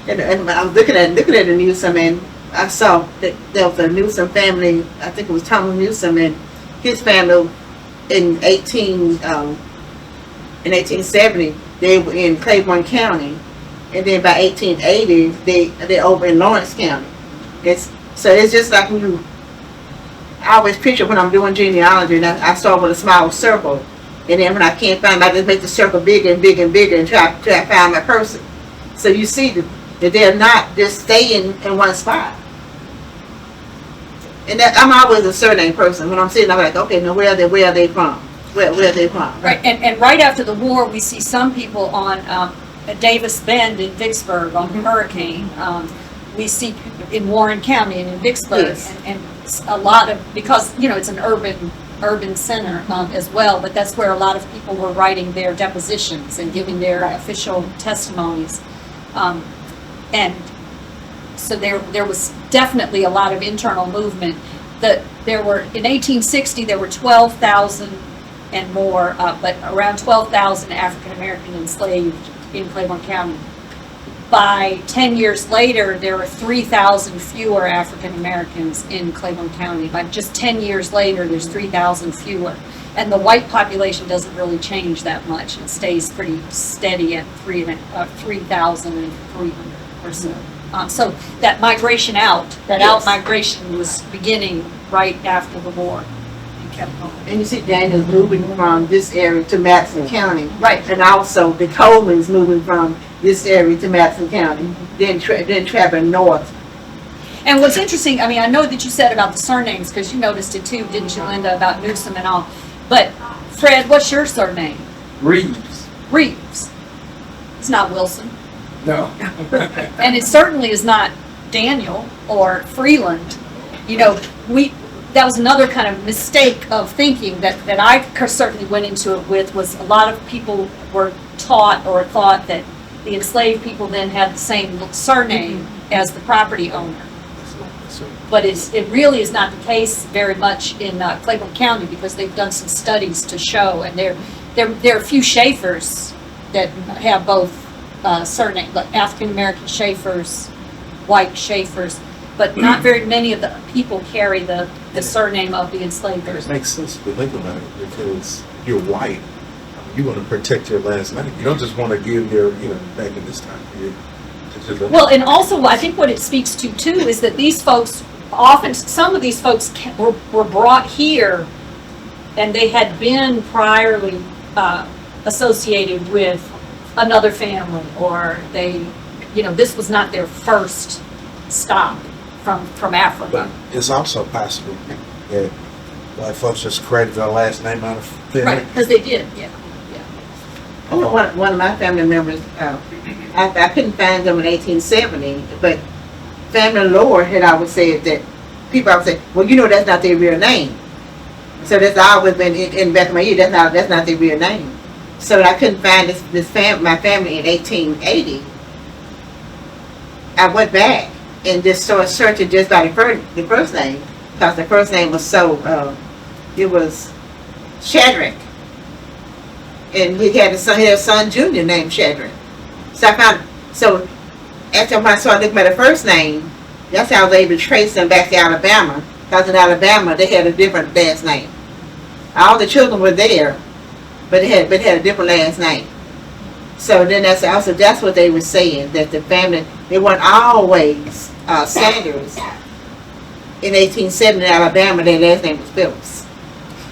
I was looking at the Newsom, and I saw that there was a Newsom family. I think it was Thomas Newsom and his family. In 1870, they were in Claiborne County, and then by 1880, they're over in Lawrence County. So it's just like I always picture when I'm doing genealogy, and I start with a small circle, and then when I can't find, I just make the circle bigger and bigger and bigger and try to find my person. So you see that they're not just staying in one spot. And I'm always a surname person. When I'm sitting, I'm like, okay, now where are they from? Where are they from? Right, and right after the war, we see some people on Davis Bend in Vicksburg on Hurricane. We see in Warren County and in Vicksburg, Yes. and a lot of, because you know it's an urban center as well. But that's where a lot of people were writing their depositions and giving their official testimonies, and so there was definitely a lot of internal movement. There were, in 1860, there were 12,000 and more, but around 12,000 African American enslaved in Claiborne County. By 10 years later, there were 3,000 fewer African Americans in Claiborne County. By just 10 years later, there's 3,000 fewer. And the white population doesn't really change that much. It stays pretty steady at 3,300 or so. So that migration out, out-migration was beginning right after the war. And kept going. And you see Daniel's moving from this area to Madison County. Right. And also the Coleman's moving from this area to Madison County, then traveling north. And what's interesting, I mean, I know that you said about the surnames, because you noticed it too, didn't you, Linda, about Newsom and all. But Fred, what's your surname? Reeves. Reeves. It's not Wilson. No. And it certainly is not Daniel or Freeland. You know, that was another kind of mistake of thinking that I certainly went into it with, was a lot of people were taught or thought that the enslaved people then had the same surname as the property owner. But it really is not the case very much in Claiborne County, because they've done some studies to show, and there are a few Schaefers that have both surname, like African American Schaefers, white Schaefers, but not very many of the people carry the surname of the enslaved. It makes sense if you think about it, because you're white. You want to protect your last name. You don't just want to give your, back in this time period. Well, and also, I think what it speaks to too is that these folks, often, some of these folks were brought here and they had been priorly associated with another family, or they, this was not their first stop from Africa. But it's also possible that black folks just created their last name out of thin Right, air. because they did, yeah. One of my family members, I couldn't find them in 1870, but family lore had always said that people always say, well, that's not their real name. So that's always been in back of my ear. That's not their real name. So I couldn't find my family in 1880. I went back and just started searching just by the first name, because the first name was so it was Shadrach. And he had a son junior named Shadrach. So after I started looking at the first name, that's how I was able to trace them back to Alabama. Because in Alabama, they had a different last name. All the children were there, but they had a different last name. So then that's what they were saying, that the family, they weren't always Sanders. In 1870 in Alabama, their last name was Phillips.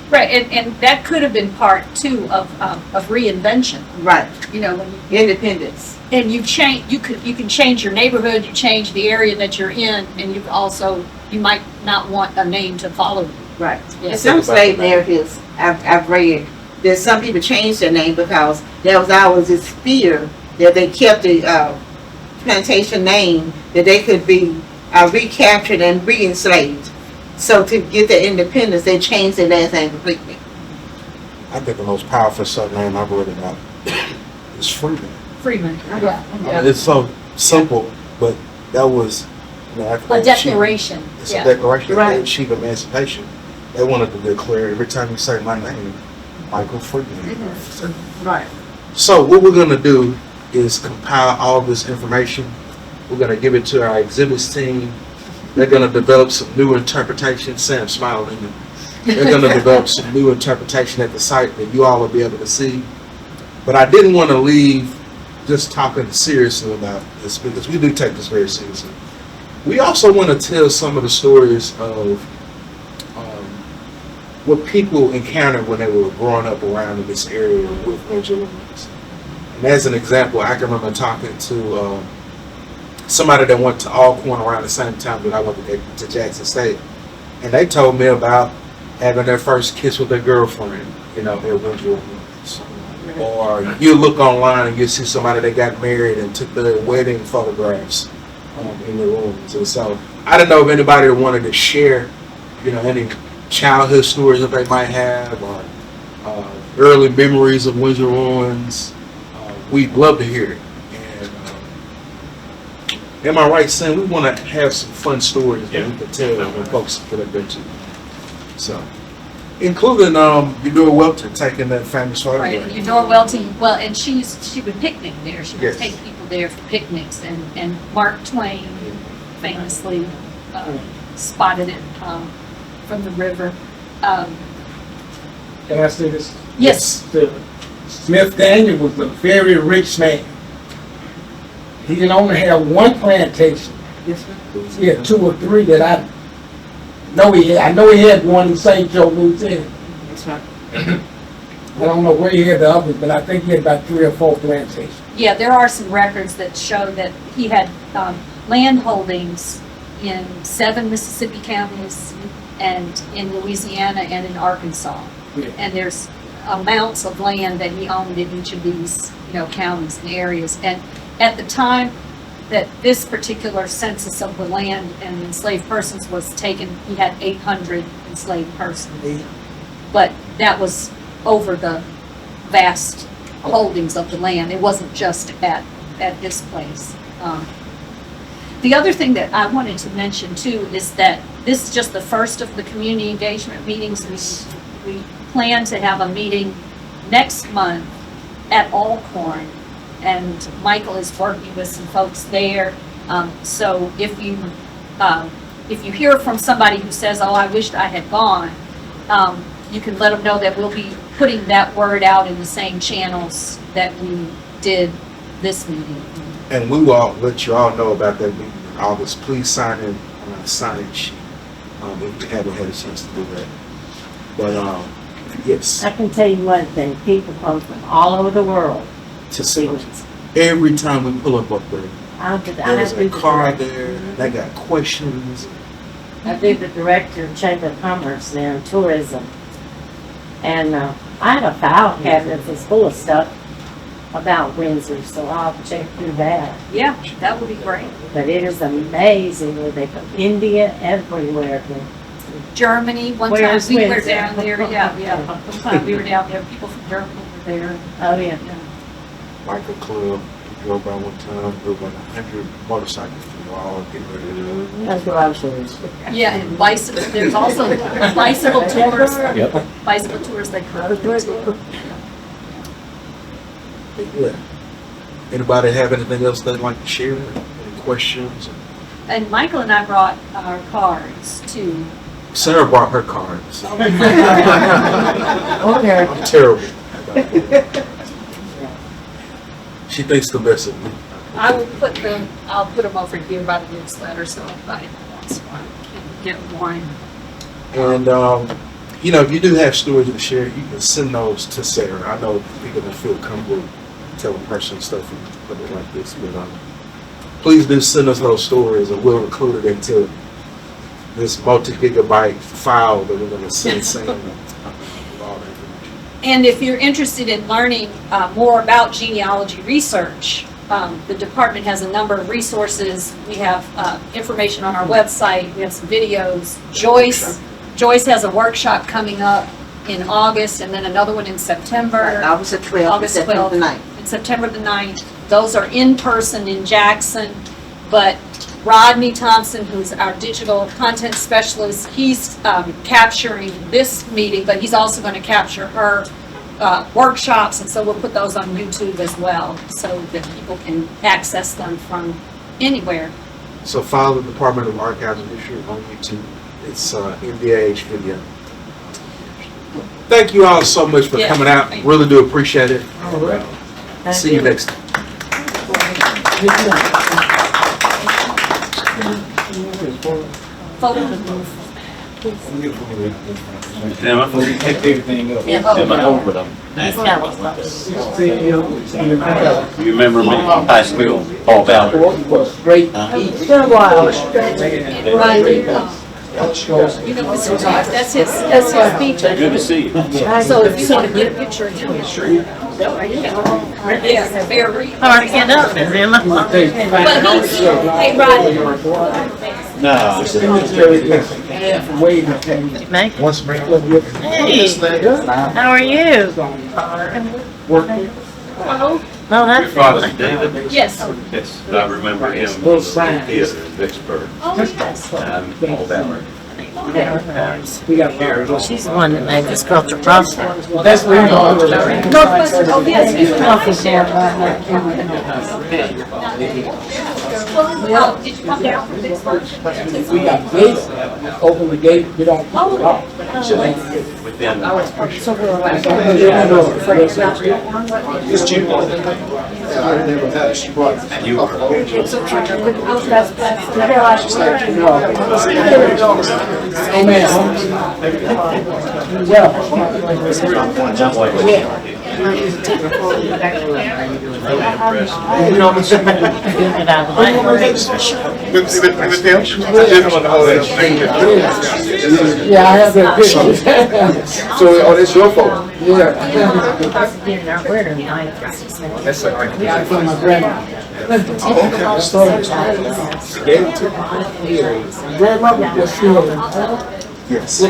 Right, and that could have been part too of reinvention. Right. When Independence. and you can change your neighborhood, you change the area that you're in, and you might not want a name to follow you. Right. Yeah. In some slave narratives I've read, that some people changed their name because there was always this fear that they kept the plantation name, that they could be recaptured and re-enslaved. So to get their independence, they changed their last name completely. I think the most powerful surname I've read about is Freeman. Freeman, yeah. I mean, it's so simple, but that was after A they achieved- declaration. It's Yeah. a declaration. That Right. they achieved emancipation. They wanted to declare every time you say my name, Michael Freeman. Right. So what we're going to do is compile all this information. We're going to give it to our exhibits team. They're going to develop some new interpretation. Sam, smiling. They're going to develop some new interpretation at the site that you all will be able to see. But I didn't want to leave just talking seriously about this, because we do take this very seriously. We also want to tell some of the stories of what people encountered when they were growing up around in this area with Windsor Ruins. And as an example, I can remember talking to somebody that went to Alcorn around the same time that I went to Jackson State. And they told me about having their first kiss with their girlfriend, at Windsor Ruins. Or you look online and you see somebody that got married and took their wedding photographs in the ruins. And so I don't know if anybody wanted to share, any childhood stories that they might have, or early memories of Windsor Ruins. We'd love to hear it. And am I right, Sam? We want to have some fun stories that we can tell when folks that have been to. So, including Eudora Welton taking that famous photo. Right, and Eudora Welton, and she would picnic there. She would Yes. take people there for picnics, and Mark Twain famously spotted it from the river. Can I say this? Yes. Smith Daniel was a very rich man. He can only have one plantation. Yes, sir. He had 2 or 3 that I know he had. I know he had one in St. Joe, Louisiana. That's right. I don't know where he had the others, but I think he had about 3 or 4 plantations. Yeah, there are some records that show that he had land holdings in 7 Mississippi counties, and in Louisiana and in Arkansas. Yeah. And there's amounts of land that he owned in each of these, counties and areas. And at the time that this particular census of the land and enslaved persons was taken, he had 800 enslaved persons. But that was over the vast holdings of the land. It wasn't just at this place. The other thing that I wanted to mention too is that this is just the first of the community engagement meetings. We plan to have a meeting next month at Alcorn, and Michael is working with some folks there. So if you hear from somebody who says, "Oh, I wished I had gone," you can let them know that we'll be putting that word out in the same channels that we did this meeting. And we will let you all know about that meeting in August. Please sign in on our sign-in sheet if you haven't had a chance to do that. But yes, I can tell you one thing, people come from all over the world to to see see Windsor. every time we pull up there, I there's a car there. They got questions. I do the director of Chamber of Commerce there in tourism. And I have a file cabinet that's full of stuff about Windsor, so I'll check through that. Yeah, that would be great. But it is amazing where they from India, everywhere. Germany, one Where time is we were Windsor? down there, yeah. One time we were down there, people from Germany were there. Oh, yeah. Michael Club, we drove by one time, there were about 100 motorcycles. We were all getting ready to do it. That's what I was doing. Yeah, and bicycle, there's also bicycle tours. Yep. Bicycle tours they come. Yeah. Anybody have anything else they'd like to share? Any questions? And Michael and I brought our cards too. Sarah brought her cards. Okay. I'm terrible. She thinks the best of me. I'll put them over here by the newsletter so everybody wants one can get one. And, if you do have stories to share, you can send those to Sarah. I know people that feel comfortable telling personal stuff and put it like this, but please do send us those stories and we'll include it into this multi-gigabyte file that we're going to send Sam. With all that information. And if you're interested in learning more about genealogy research, the department has a number of resources. We have information on our website. We have some videos. Joyce has a workshop coming up in August and then another one in September. August the 12th, August September the 12th. 9th. And September the 9th. Those are in person in Jackson, but Rodney Thompson, who's our digital content specialist, he's capturing this meeting, but he's also going to capture her workshops, and so we'll put those on YouTube as well so that people can access them from anywhere. So follow the Department of Archives and History on YouTube. It's MDAH video. Thank you all so much for Yeah. coming out. Really do appreciate it. See you next time. Photo. Over them. You remember me from high school, Paul Ballard? It's been a while. You know, Mr. Todd, that's his feature. Good to see you. So if you want to get a picture of him. Yeah, very. Hard to get up, is it? But he's, hey, Rodney. No. Once Mary Hey, how are you? Hello? No, that's Father David? Yes. Yes, I remember him in theater in Vicksburg. Oh, yes. Paul Ballard. she's the one that made this culture prosper. Northwest, oh, yes. Office there. Well, did you come down for this one? We got gates, open the gate, we don't keep it off. Within, It's June. I never had it. She brought it. you were, Oh, man. Yeah, I have that picture. So, oh, that's your fault. Yeah. That's like, From my grandma. Grandmother was still. yes.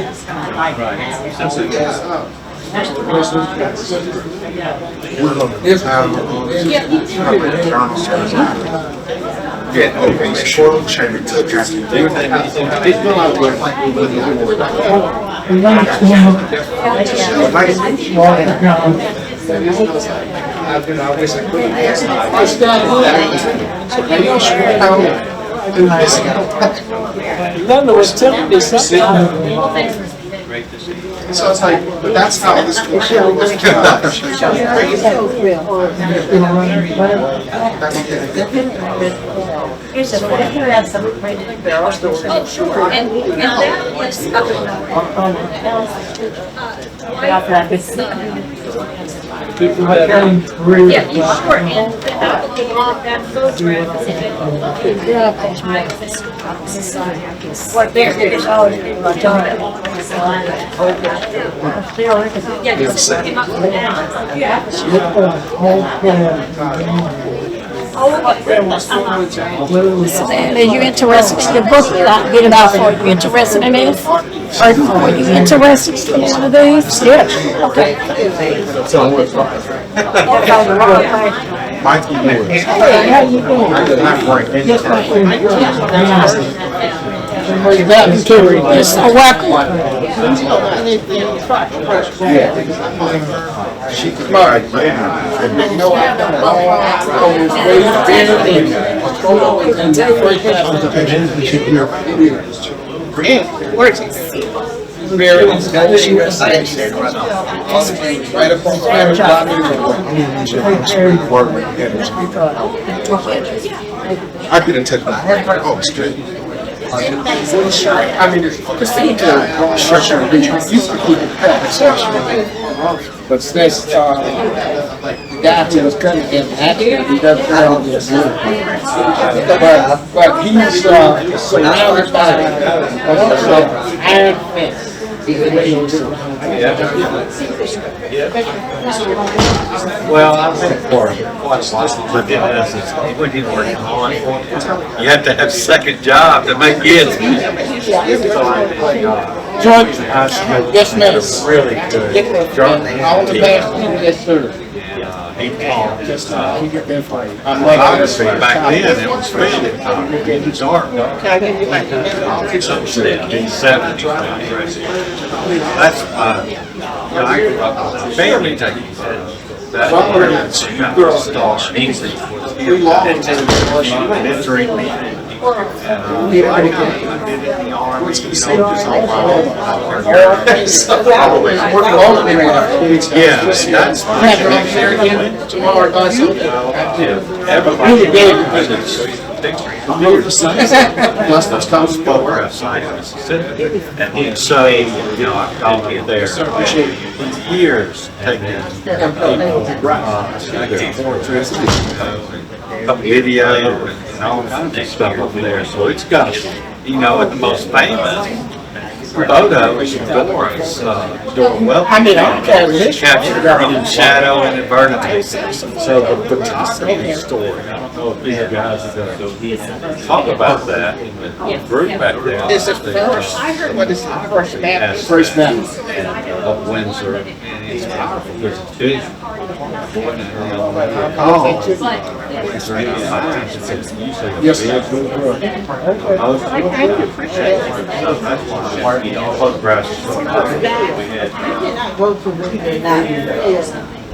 Yeah, okay, short chamber to Linda was telling me something. great to see you. So it's like, but that's how this was. Here's a photo. Here has some printed. Oh, sure, and that was, yeah, sure, and the application, that photograph is in What there is all in my daughter. yeah, because it came up with that. Yeah. Are you interested in the book? I'll get it out for you. You interested in it? Are you interested in one of these? Yes. Okay. Mikey Lewis. Hey, how you doing? Yes, thank you. Yes, welcome. I get in touch with her. Oh, straight. I mean, it's procedure. Used to keep it But since, the guy who was cutting him, actually, he doesn't know this. But he's, surrounded by, iron fence. Well, I think for what's lived in essence, when you're working on, you have to have a second job to make ends meet. George, yes, ma'am. Really good. All the best, yes, sir. He taught, Honestly, back then, it was fishing time, it was dark. He's 70. That's, I grew up with a family taking that. Easy. Mentoring me. Yeah, that's Everybody comes forward outside of Mississippi. And so, I've called him there years taking video and all kinds of stuff over there. So it's got, the most famous photo is Dora's, Dora Welch. I mean, I'm carrying this. Captured her own shadow inadvertently. So the photography story, I don't know if these guys are going to talk about that in the group back there. It's the first, what is it, First Baptist? First Baptist. Of Windsor, and it's powerful because it's big. Yes, sir. Photographs. I did not vote for Windsor.